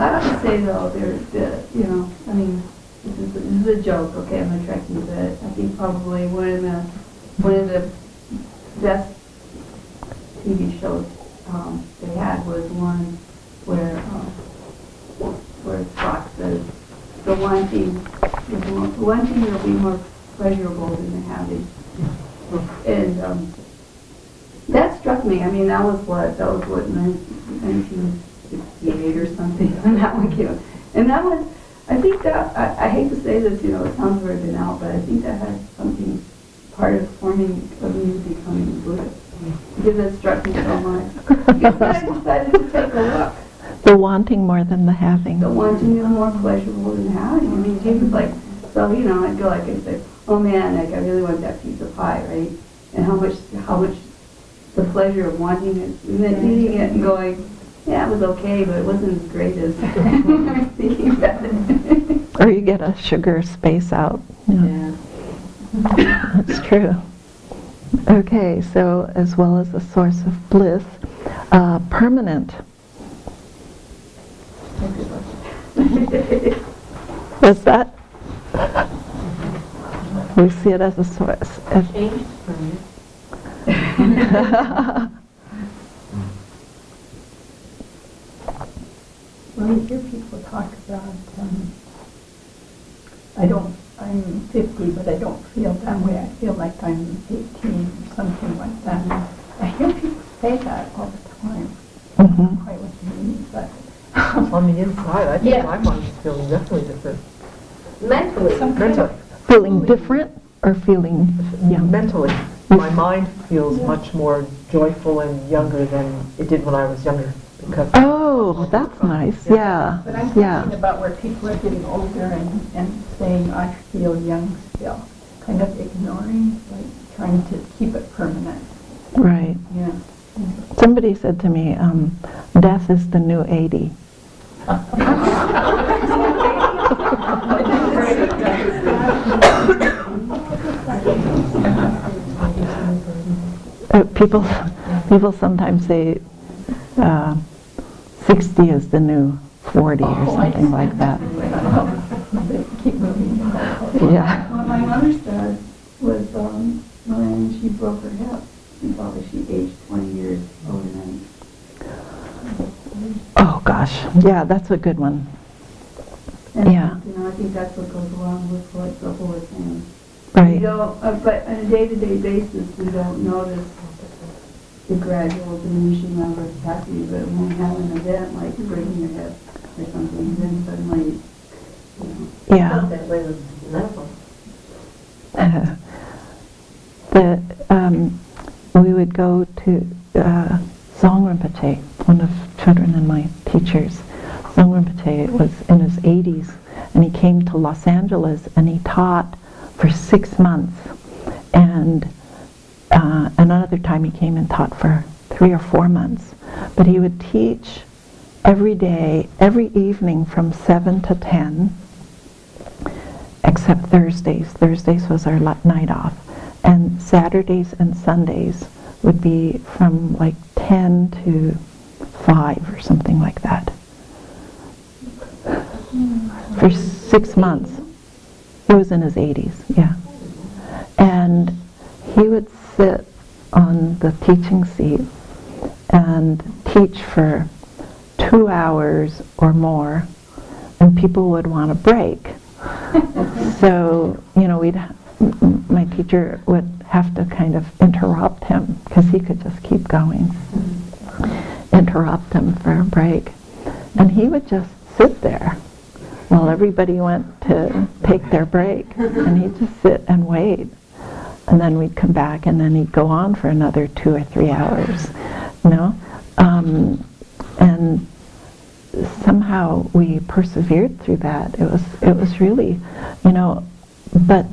I have to say though, you know, I mean, this is a joke, okay, I'm attracting, but I think probably one of the best TV shows they had was one where Spock says the wanting will be more pleasurable than the having. And that struck me. I mean, that was what 1968 or something when that one came out. And that was, I think that, I hate to say this, you know, it sounds very banal, but I think that had something, part of forming, of me becoming a Buddhist. Because it struck me so much. Because I decided to take a look. The wanting more than the having. The wanting is more pleasurable than having. I mean, Jesus, like, so, you know, I'd go like and say, oh man, like, I really want that piece of pie, right? And how much the pleasure of wanting it, and then eating it and going, yeah, it was okay, but it wasn't as great as I was thinking about it. Or you get a sugar space out. You know. Yeah. That's true. Okay, so as well as a source of bliss, permanent. What's that? We see it as a source. Change permanent. Well, you hear people talk about, I'm 50, but I don't feel that way. I feel like I'm 18 or something like that. I hear people say that all the time. I don't know quite what you mean, but... On the inside, I think my mind is feeling definitely different. Mentally. Feeling different or feeling young? Mentally. My mind feels much more joyful and younger than it did when I was younger. Because oh, that's nice. Yeah. But I'm thinking about where people are getting older and saying, I feel young still. Kind of ignoring, like trying to keep it permanent. Right. Yeah. Somebody said to me, death is the new 80. People sometimes say 60 is the new 40 or something like that. Keep moving. Yeah. What my mother said was when she broke her hip, she aged 20 years overnight. Oh gosh, yeah, that's a good one. And Yeah. you know, I think that's what goes along with what Prabhu was saying. Right. You don't, but on a day-to-day basis, we don't notice the gradual diminishing number of capacity, but when we have an event like breaking your hip or something, then suddenly, Yeah. Felt that way with Venerable. We would go to Zong Rinpoche, one of children and my teachers. Zong Rinpoche was in his 80s, and he came to Los Angeles, and he taught for 6 months. And another time he came and taught for 3 or 4 months. But he would teach every day, every evening from 7 to 10, except Thursdays. Thursdays was our night off. And Saturdays and Sundays would be from like 10 to 5 or something like that. For 6 months. He was in his 80s, yeah. And he would sit on the teaching seat and teach for 2 hours or more, and people would want a break. So, my teacher would have to kind of interrupt him, because he could just keep going. Interrupt him for a break. And he would just sit there while everybody went to take their break, and he'd just sit and wait. And then we'd come back, and then he'd go on for another 2 or 3 hours, and somehow we persevered through that. It was really, but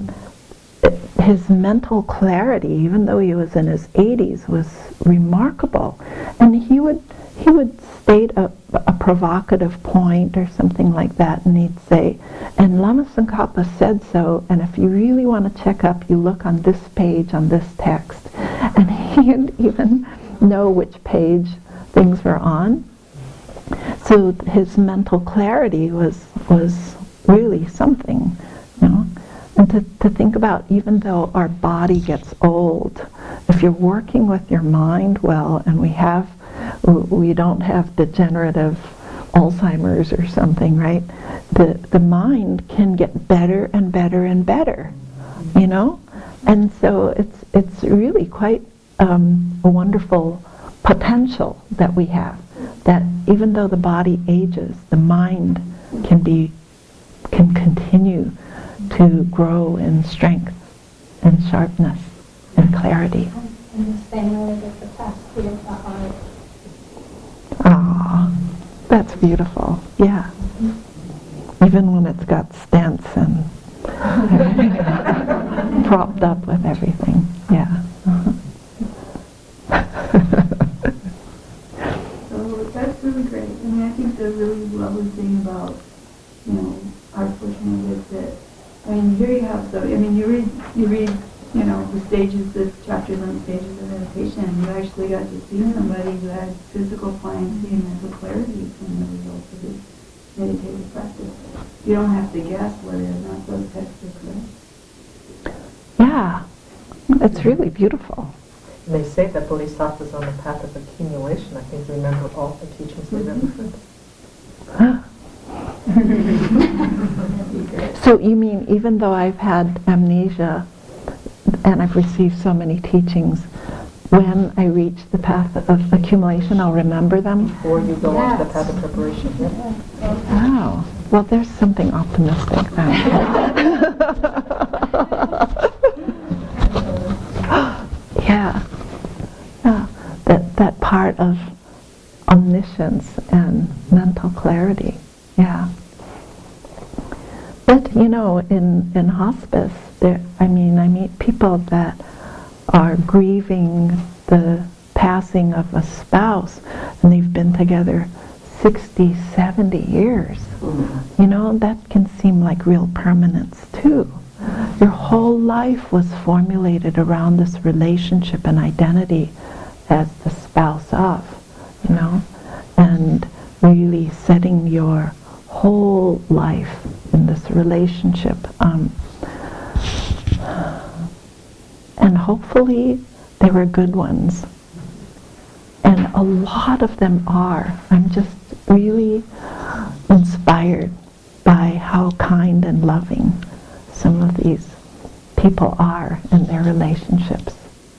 his mental clarity, even though he was in his 80s, was remarkable. And he would state a provocative point or something like that, and he'd say, and Lama Tsongkhapa said so, and if you really want to check up, you look on this page, on this text. And he'd even know which page things were on. So his mental clarity was really something, And to think about, even though our body gets old, if you're working with your mind well, and we don't have degenerative Alzheimer's or something, right? The mind can get better and better and better, And so it's really quite a wonderful potential that we have. That even though the body ages, the mind can continue to grow in strength and sharpness and clarity. And the same way with the capacity of the heart. Ah, that's beautiful. Yeah. Even when it's got stents and everything propped up with everything. Yeah. So that's really great. I think the really lovely thing about, our portion of it is that, here you have, you read, the stages, the chapters on the stages of meditation, and you actually got to see somebody who had physical pliancy and mental clarity from the results of his meditative practice. You don't have to guess whether or not those texts are correct. Yeah. It's really beautiful. And they say that bodhisattvas on the path of accumulation, I think, remember all the teachings they've ever heard. So you mean, even though I've had amnesia and I've received so many teachings, when I reach the path of accumulation, I'll remember them? Before you go on to the path of preparation. Yeah. Oh, well, there's something optimistic then. Yeah. That part of omniscience and mental clarity. Yeah. But, in hospice, I meet people that are grieving the passing of a spouse, and they've been together 60, 70 years. That can seem like real permanence, too. Your whole life was formulated around this relationship and identity as the spouse of, and really setting your whole life in this relationship. And hopefully they were good ones. And a lot of them are. I'm just really inspired by how kind and loving some of these people are in their relationships,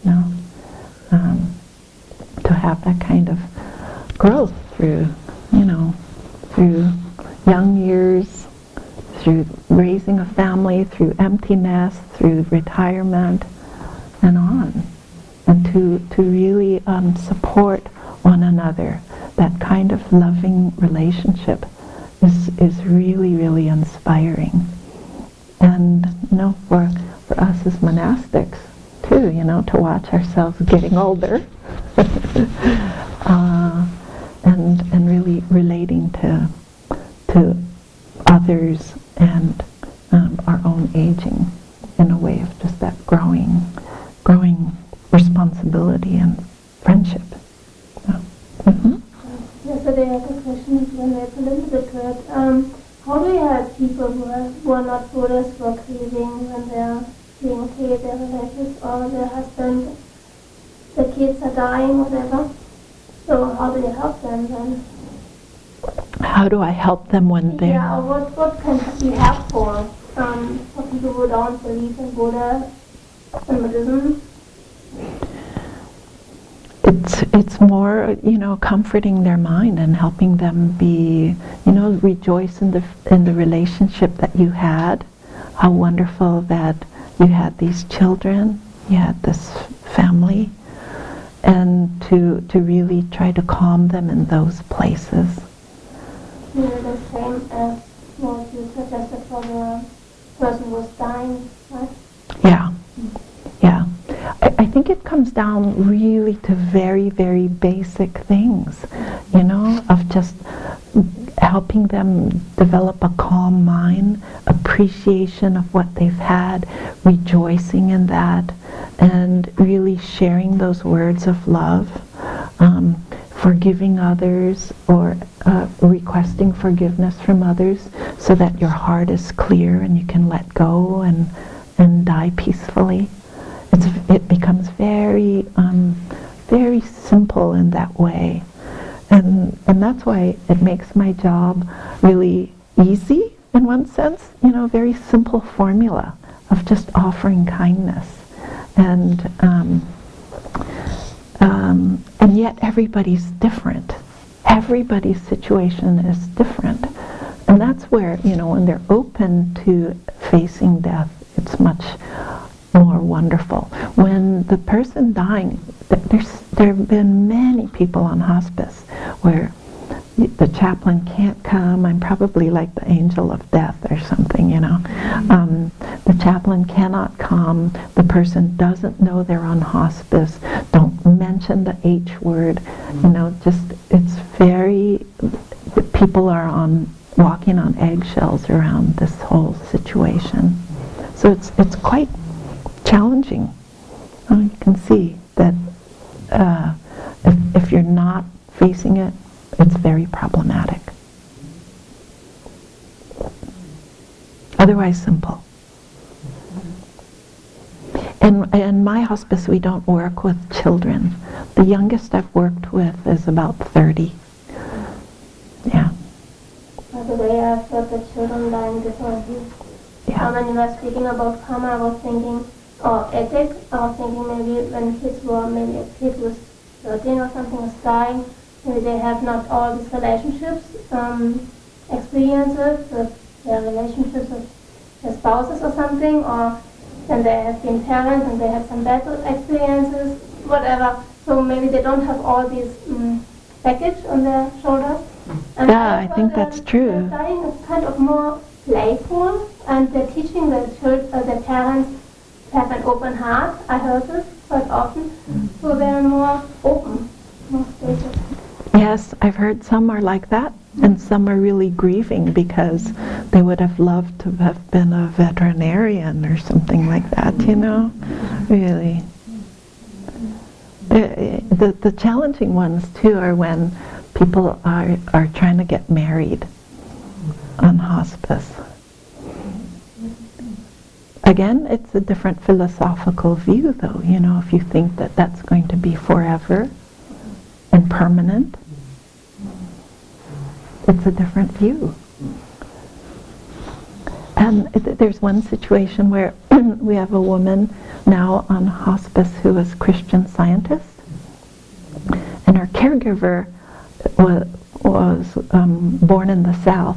you know. To have that kind of growth through, you know, through young years, through raising a family, through emptiness, through retirement, and on. And to really support one another. That kind of loving relationship is really, really inspiring. And, you know, for us as monastics, too, you know, to watch ourselves getting older and really relating to others and our own aging in a way of just that growing responsibility and friendship. Yeah. Mm-hmm. Yesterday I had a question when it's a little bit weird. How do you help people who are not Buddhists, who are grieving when they're being okay, their relatives or their husband, the kids are dying, whatever? So how do you help them then? How do I help them when they're... Yeah, or what can be helpful for people who don't believe in Buddha and Buddhism? It's more, you know, comforting their mind and helping them be, you know, rejoice in the relationship that you had. How wonderful that you had these children, you had this family, and to really try to calm them in those places. The same as what you suggested for the person who was dying, right? Yeah, yeah. I think it comes down really to very, very basic things, you know, of just helping them develop a calm mind, appreciation of what they've had, rejoicing in that, and really sharing those words of love, forgiving others or requesting forgiveness from others so that your heart is clear and you can let go and die peacefully. It becomes very, very simple in that way. And that's why it makes my job really easy in one sense, you know, very simple formula of just offering kindness. And yet everybody's different. Everybody's situation is different. And that's where, you know, when they're open to facing death, it's much more wonderful. When the person dying, there have been many people on hospice where the chaplain can't come. I'm probably like the angel of death or something, you know. The chaplain cannot come. The person doesn't know they're on hospice. Don't mention the H word. You know, just it's very. People are walking on eggshells around this whole situation. So it's quite challenging. You can see that if you're not facing it, it's very problematic. Otherwise simple. In my hospice, we don't work with children. The youngest I've worked with is about 30. Yeah. By the way, I've heard that children dying differently. Yeah. When you were speaking about karma, I was thinking, or ethics, I was thinking maybe when kids were, maybe a kid was 13 or something was dying, maybe they have not all these relationships, experiences with their relationships with their spouses or something, or then they have been parents and they had some bad experiences, whatever. So maybe they don't have all these baggage on their shoulders. And Yeah, I think that's true. Dying is kind of more playful, and they're teaching their parents to have an open heart. I heard this quite often. So they're more open, more spacious. Yes, I've heard some are like that, and some are really grieving because they would have loved to have been a veterinarian or something like that, you know? Really. The challenging ones, too, are when people are trying to get married on hospice. Again, it's a different philosophical view, though, you know, if you think that that's going to be forever and permanent. It's a different view. And there's one situation where we have a woman now on hospice who is a Christian Scientist, and her caregiver was born in the South.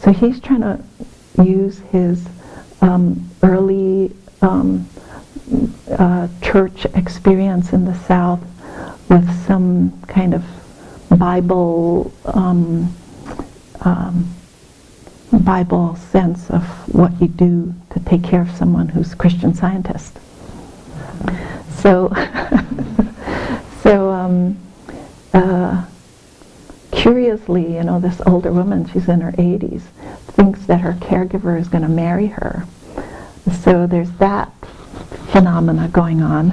So he's trying to use his early church experience in the South with some kind of Bible sense of what you do to take care of someone who's a Christian Scientist. So, curiously, this older woman, she's in her 80s, thinks that her caregiver is going to marry her. So there's that phenomena going on.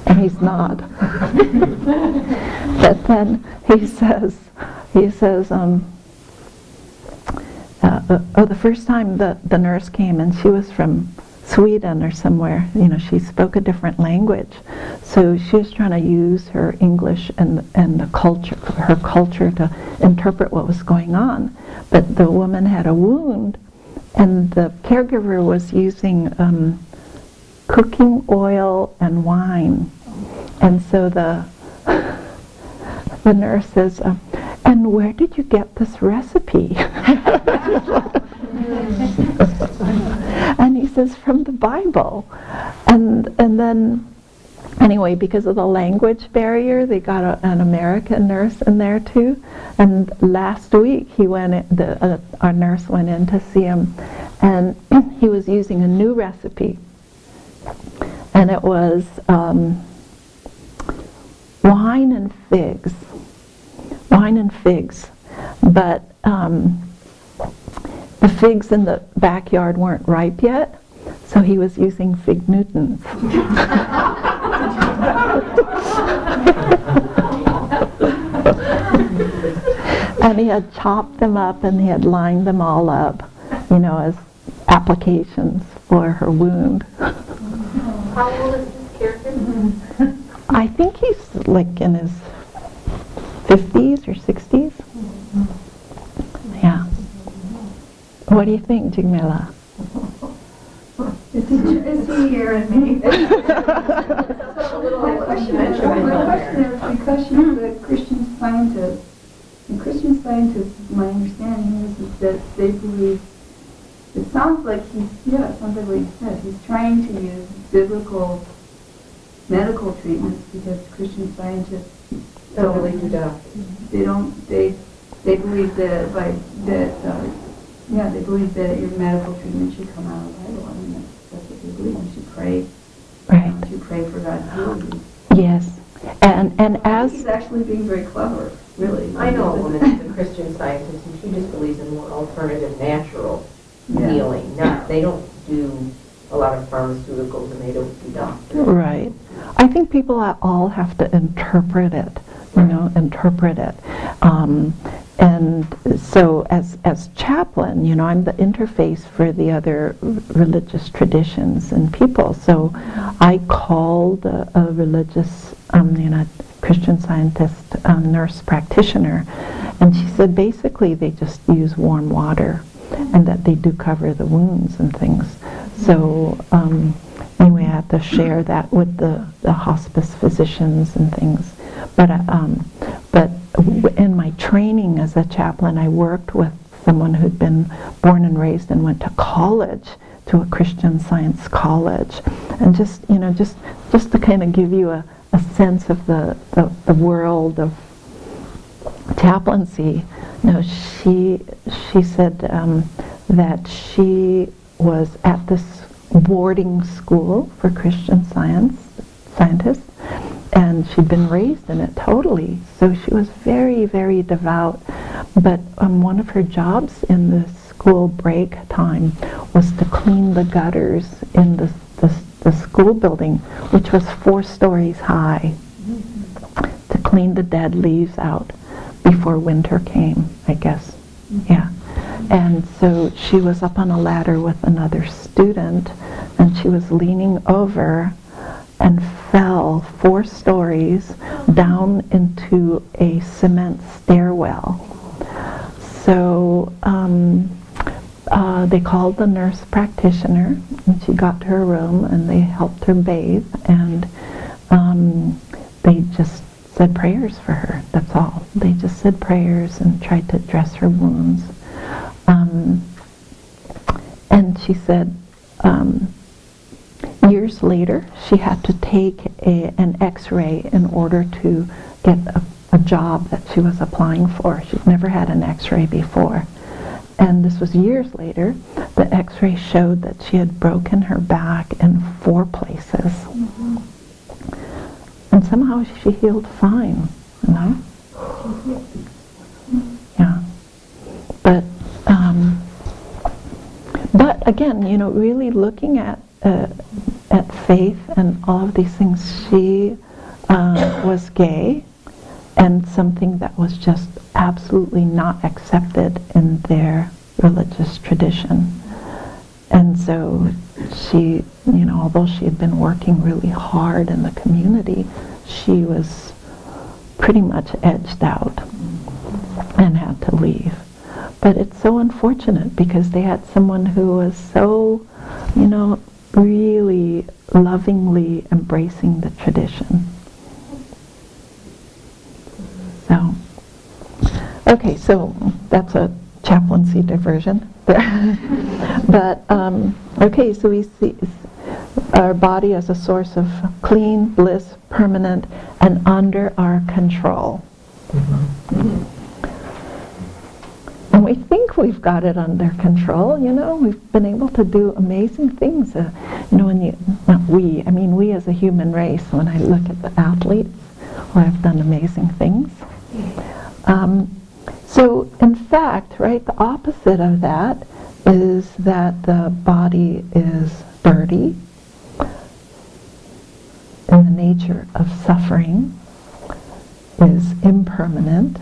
And he's not. But then he says, the first time the nurse came, and she was from Sweden or somewhere, she spoke a different language. So she was trying to use her English and her culture to interpret what was going on. But the woman had a wound, and the caregiver was using cooking oil and wine. And so the nurse says, and where did you get this recipe? And he says, from the Bible. And then, anyway, because of the language barrier, they got an American nurse in there too. And last week, our nurse went in to see him, and he was using a new recipe. And it was wine and figs. But the figs in the backyard weren't ripe yet, so he was using fig Newtons. And he had chopped them up and he had lined them all up, as applications for her wound. How old is this character? I think he's like in his 50s or 60s. Yeah. What do you think, Jigmela? Is he hearing me? My question is, because she's a Christian Scientist, and Christian Scientists, my understanding is that they believe, it sounds like it sounds like what he said, he's trying to use biblical medical treatments because Christian Scientists Don't really do that. They believe that they believe that your medical treatment should come out of the Bible. I mean, that's what they believe. You should pray. Right. You should pray for God to heal you. Yes. And as He's actually being very clever, really. I know a woman who's a Christian Scientist, and she just believes in more alternative, natural healing. They don't do a lot of pharmaceuticals, and they don't do doctors. right. I think people all have to interpret it. And so as chaplain, I'm the interface for the other religious traditions and people. So I called a religious, Christian Scientist nurse practitioner, and she said basically they just use warm water, and that they do cover the wounds and things. So anyway, I had to share that with the hospice physicians and things. But in my training as a chaplain, I worked with someone who'd been born and raised and went to college, to a Christian Science college, and just to kind of give you a sense of the world of chaplaincy. She said that she was at this boarding school for Christian scientists, and she'd been raised in it totally. So she was very, very devout. But one of her jobs in the school break time was to clean the gutters in the school building, which was 4 stories high, to clean the dead leaves out before winter came, I guess. Yeah. And so she was up on a ladder with another student, and she was leaning over and fell 4 stories down into a cement stairwell. So they called the nurse practitioner, and she got to her room, and they helped her bathe, and they just said prayers for her. That's all. They just said prayers and tried to dress her wounds. And she said years later she had to take an x-ray in order to get a job that she was applying for. She'd never had an x-ray before. And this was years later. The x-ray showed that she had broken her back in 4 places. Mm-hmm. And somehow she healed fine, you know? Yeah. But again, you know, really looking at faith and all of these things, she was gay, and something that was just absolutely not accepted in their religious tradition. And so she, you know, although she had been working really hard in the community, she was pretty much edged out and had to leave. But it's so unfortunate because they had someone who was so, you know, really lovingly embracing the tradition. So, okay, so that's a chaplaincy diversion. But, okay, so we see our body as a source of clean bliss, permanent, and under our control. Mm-hmm. And we think we've got it under control, you know, we've been able to do amazing things. You know, I mean we as a human race, when I look at the athletes who have done amazing things. So in fact, right, the opposite of that is that the body is dirty in the nature of suffering, is impermanent,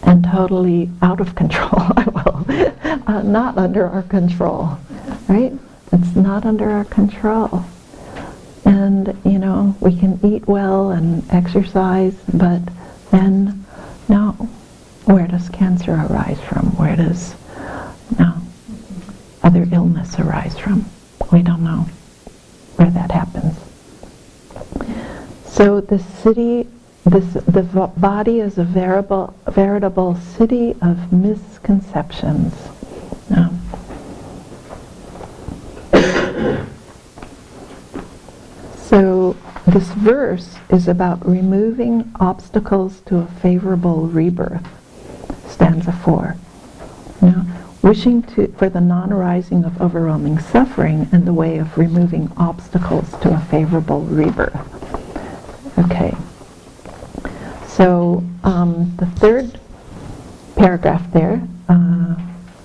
and totally out of control. Not under our control, right? It's not under our control. And, you know, we can eat well and exercise, but then, no. Where does cancer arise from? Where does, other illness arise from? We don't know where that happens. So the body is a veritable city of misconceptions. So this verse is about removing obstacles to a favorable rebirth. Stanza 4. Wishing for the non-arising of overwhelming suffering in the way of removing obstacles to a favorable rebirth. Okay. So the third paragraph there,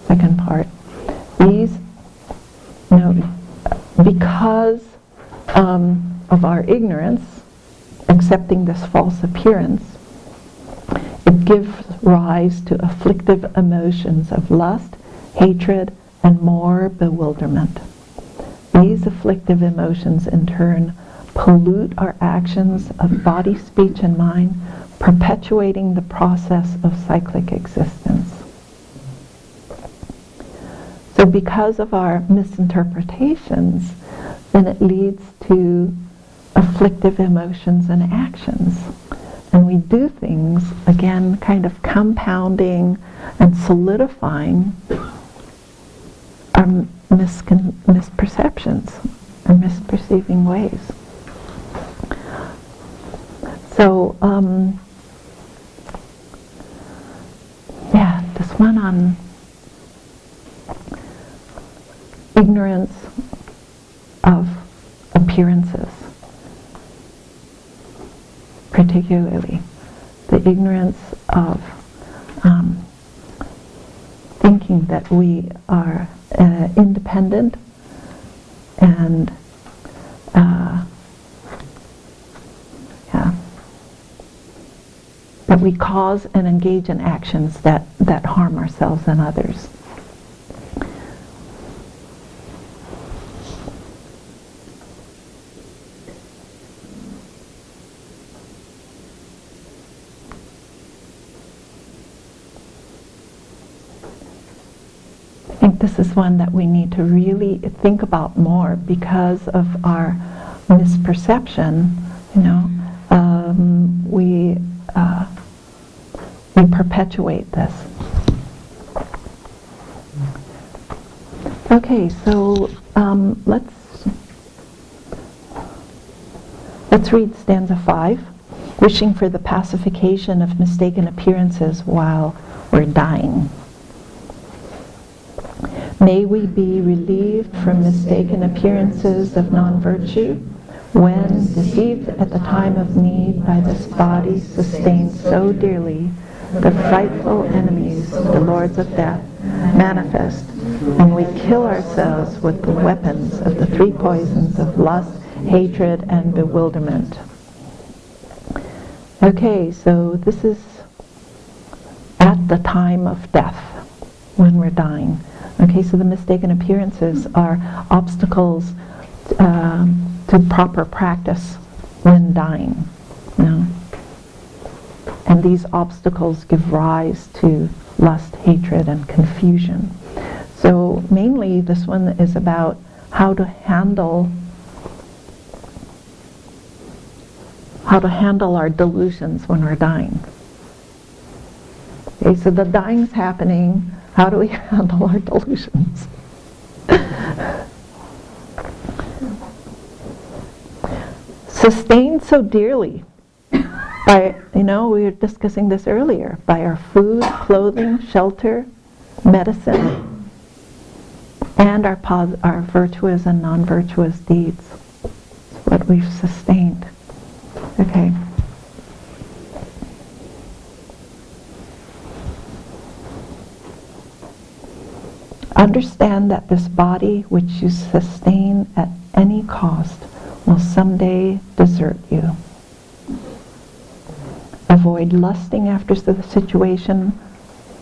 second part, these, because of our ignorance, accepting this false appearance, it gives rise to afflictive emotions of lust, hatred, and more bewilderment. These afflictive emotions in turn pollute our actions of body, speech, and mind, perpetuating the process of cyclic existence. So because of our misinterpretations, then it leads to afflictive emotions and actions. And we do things, again, kind of compounding and solidifying our misperceptions, or misperceiving ways. So, this one on ignorance of appearances, particularly the ignorance of thinking that we are independent and that we cause and engage in actions that harm ourselves and others. think this is one that we need to really think about more because of our misperception. You know, we perpetuate this. Okay, so let's read stanza 5. Wishing for the pacification of mistaken appearances while we're dying. May we be relieved from mistaken appearances of non-virtue when, deceived at the time of need by this body sustained so dearly, the frightful enemies, the lords of death, manifest, and we kill ourselves with the weapons of the three poisons of lust, hatred, and bewilderment. Okay, so this is at the time of death, when we're dying. Okay, so the mistaken appearances are obstacles to proper practice when dying. You know? And these obstacles give rise to lust, hatred, and confusion. So mainly this one is about how to handle our delusions when we're dying. Okay, so the dying's happening. How do we handle our delusions? Sustained so dearly by, we were discussing this earlier, by our food, clothing, shelter, medicine, and our virtuous and non-virtuous deeds. It's what we've sustained. Okay. Understand that this body which you sustain at any cost will someday desert you. Avoid lusting after the situation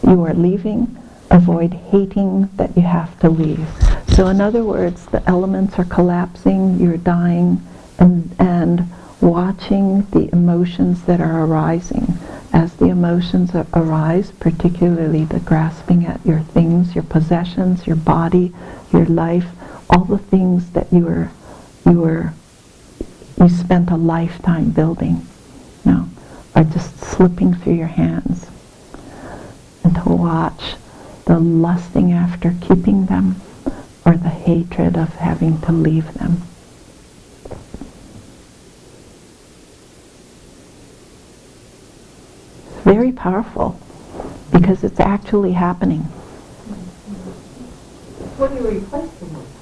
you are leaving. Avoid hating that you have to leave. So in other words, the elements are collapsing, you're dying, and watching the emotions that are arising. As the emotions arise, particularly the grasping at your things, your possessions, your body, your life, all the things that you spent a lifetime building, are just slipping through your hands. And to watch the lusting after keeping them or the hatred of having to leave them. Very powerful because it's actually happening. What are you replacing with?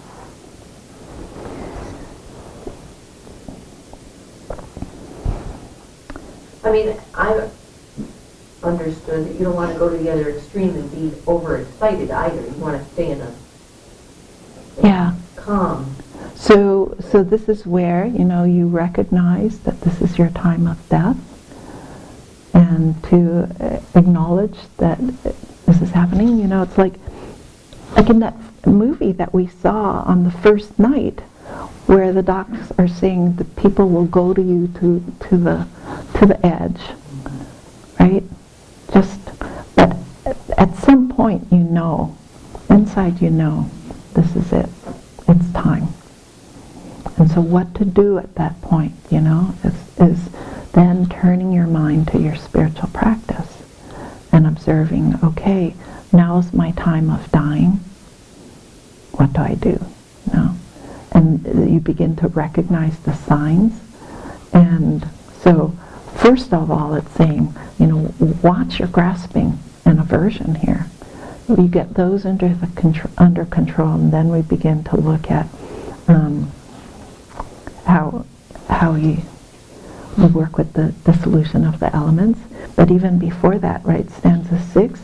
I mean, I understood that you don't want to go to the other extreme and be overexcited either. You want to stay in a calm. So this is where, you recognize that this is your time of death, and to acknowledge that this is happening. It's like in that movie that we saw on the first night, where the docs are saying the people will go to you to the edge, right? But at some point, inside this is it. It's time. And so what to do at that point, is then turning your mind to your spiritual practice and observing, okay, now's my time of dying. What do I do? And you begin to recognize the signs. And so, first of all, it's saying, watch your grasping and aversion here. We get those under control, and then we begin to look at how we work with the dissolution of the elements. But even before that, right, stanza 6,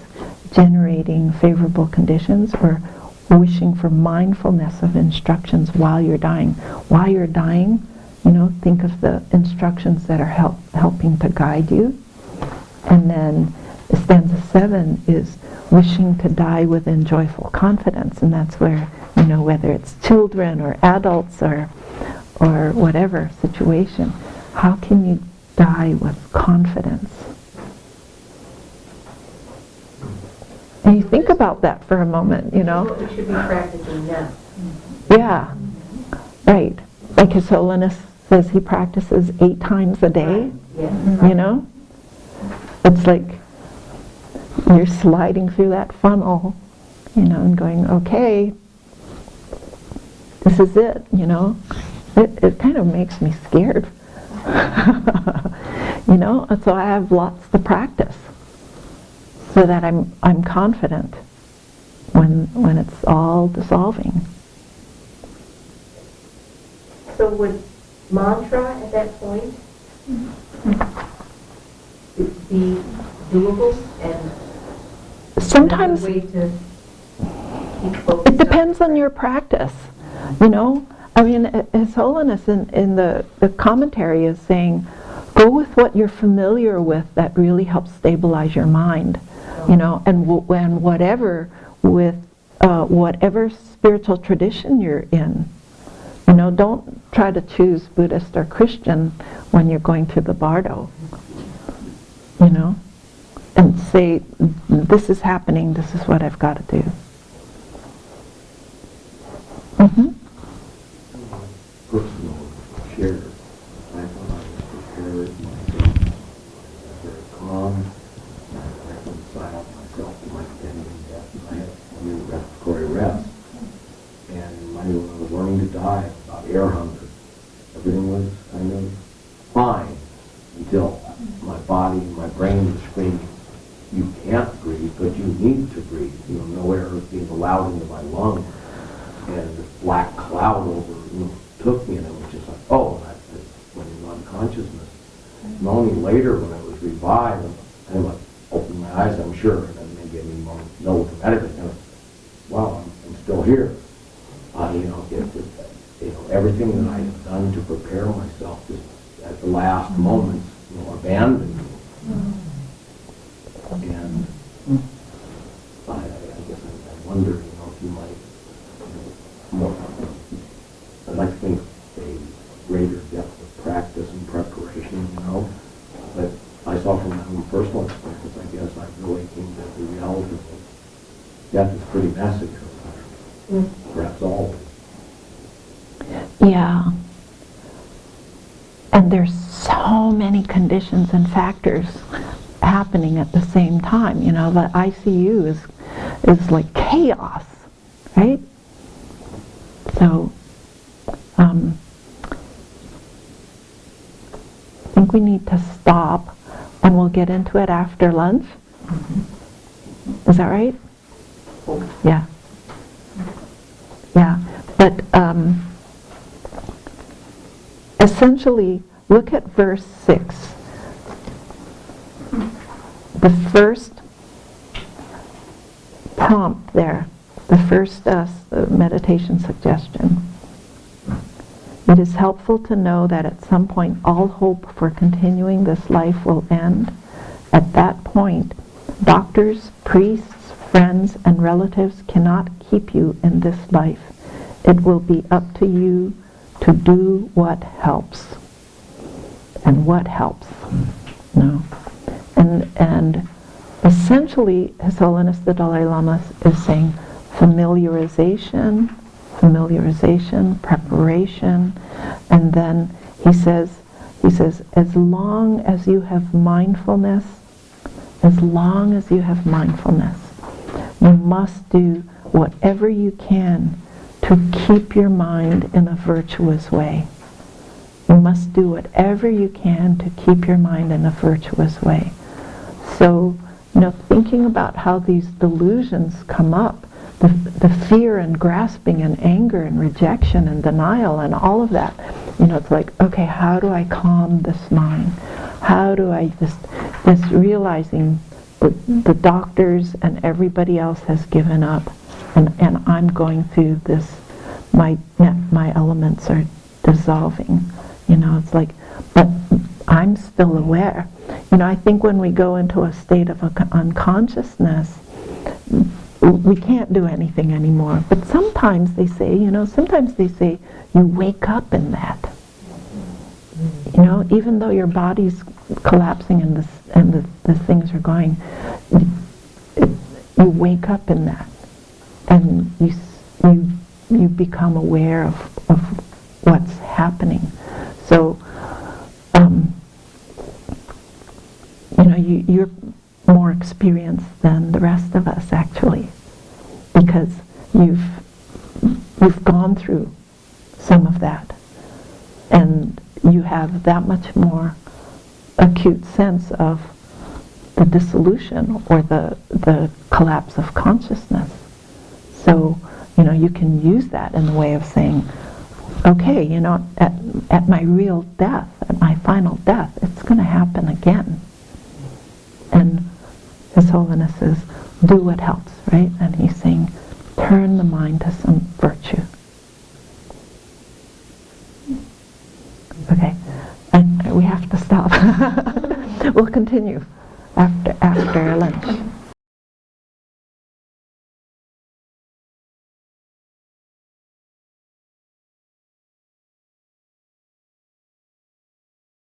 generating favorable conditions, or wishing for mindfulness of instructions while you're dying. While you're dying, think of the instructions that are helping to guide you. And then stanza 7 is wishing to die within joyful confidence, and that's where, whether it's children or adults or whatever situation, how can you die with confidence? And you think about about that for a moment, you know? What we should be practicing now. Yeah, right. Like His Holiness says he practices 8 times a day, Yes. you know? It's like you're sliding through that funnel, you know, and going, okay, this is it, you know? It kind of makes me scared. You know, and so I have lots to practice so that I'm confident when it's all dissolving. So would mantra at that point be doable and Sometimes another way to keep focused? it depends on your practice, you know? I mean, His Holiness in the commentary is saying, go with what you're familiar with that really helps stabilize your mind, you know, and whatever with whatever spiritual tradition you're in. You know, don't try to choose Buddhist or Christian when you're going through the bardo, you know, and say, this is happening, this is what I've got to do. Mm-hmm. Personal share. I thought I was prepared myself. I was very calm. I reconciled myself to my impending death, and I had a new respiratory rest. And when I was learning to die about air hunger, everything was kind of fine until my body, my brain was screaming, you can't breathe, but you need to breathe. You know, no air is being allowed into my lungs. And this black cloud took me, and it was just like, oh, that went into unconsciousness. And only later, when I was revived, I like opened my eyes, I'm sure, and then maybe I didn't know dramatically, kind of, wow, I'm still here. Everything that I had done to prepare myself just at the last moments, abandoned me. And I guess I wonder, if you might, more, I'd like to think a greater depth of practice and preparation, but I saw from my own personal experience, I guess I really came to the reality that death is pretty messy, perhaps always. Yeah. And there's so many conditions and factors happening at the same time. The ICU is like chaos, right? So, I think we need to stop, and we'll get into it after lunch. Is that right? Yeah. Yeah. But essentially, look at verse 6. The first prompt there, the first meditation suggestion. It is helpful to know that at some point all hope for continuing this life will end. At that point, doctors, priests, friends, and relatives cannot keep you in this life. It will be up to you to do what helps. And what helps? No. And essentially, His Holiness the Dalai Lama is saying familiarization, preparation, and then he says, as long as you have mindfulness, you must do whatever you can to keep your mind in a virtuous way. You must do whatever you can to keep your mind in a virtuous way. So, thinking about how these delusions come up, the fear and grasping and anger and rejection and denial and all of that, it's like, okay, how do I calm this mind? How do I this realizing the doctors and everybody else has given up, and I'm going through this, my elements are dissolving. It's like, but I'm still aware. I think when we go into a state of unconsciousness, we can't do anything anymore. But sometimes they say, you wake up in that. Even though your body's collapsing and the things are going, you wake up in that, and you become aware of what's happening. So, you're more experienced than the rest of us, actually, because you've gone through some of that, and you have that much more acute sense of the dissolution or the collapse of consciousness. So, you can use that in the way of saying, okay, at my real death, at my final death, it's going to happen again. And His Holiness says, do what helps, right? And he's saying, turn the mind to some virtue. Okay, we have to stop. We'll continue after lunch.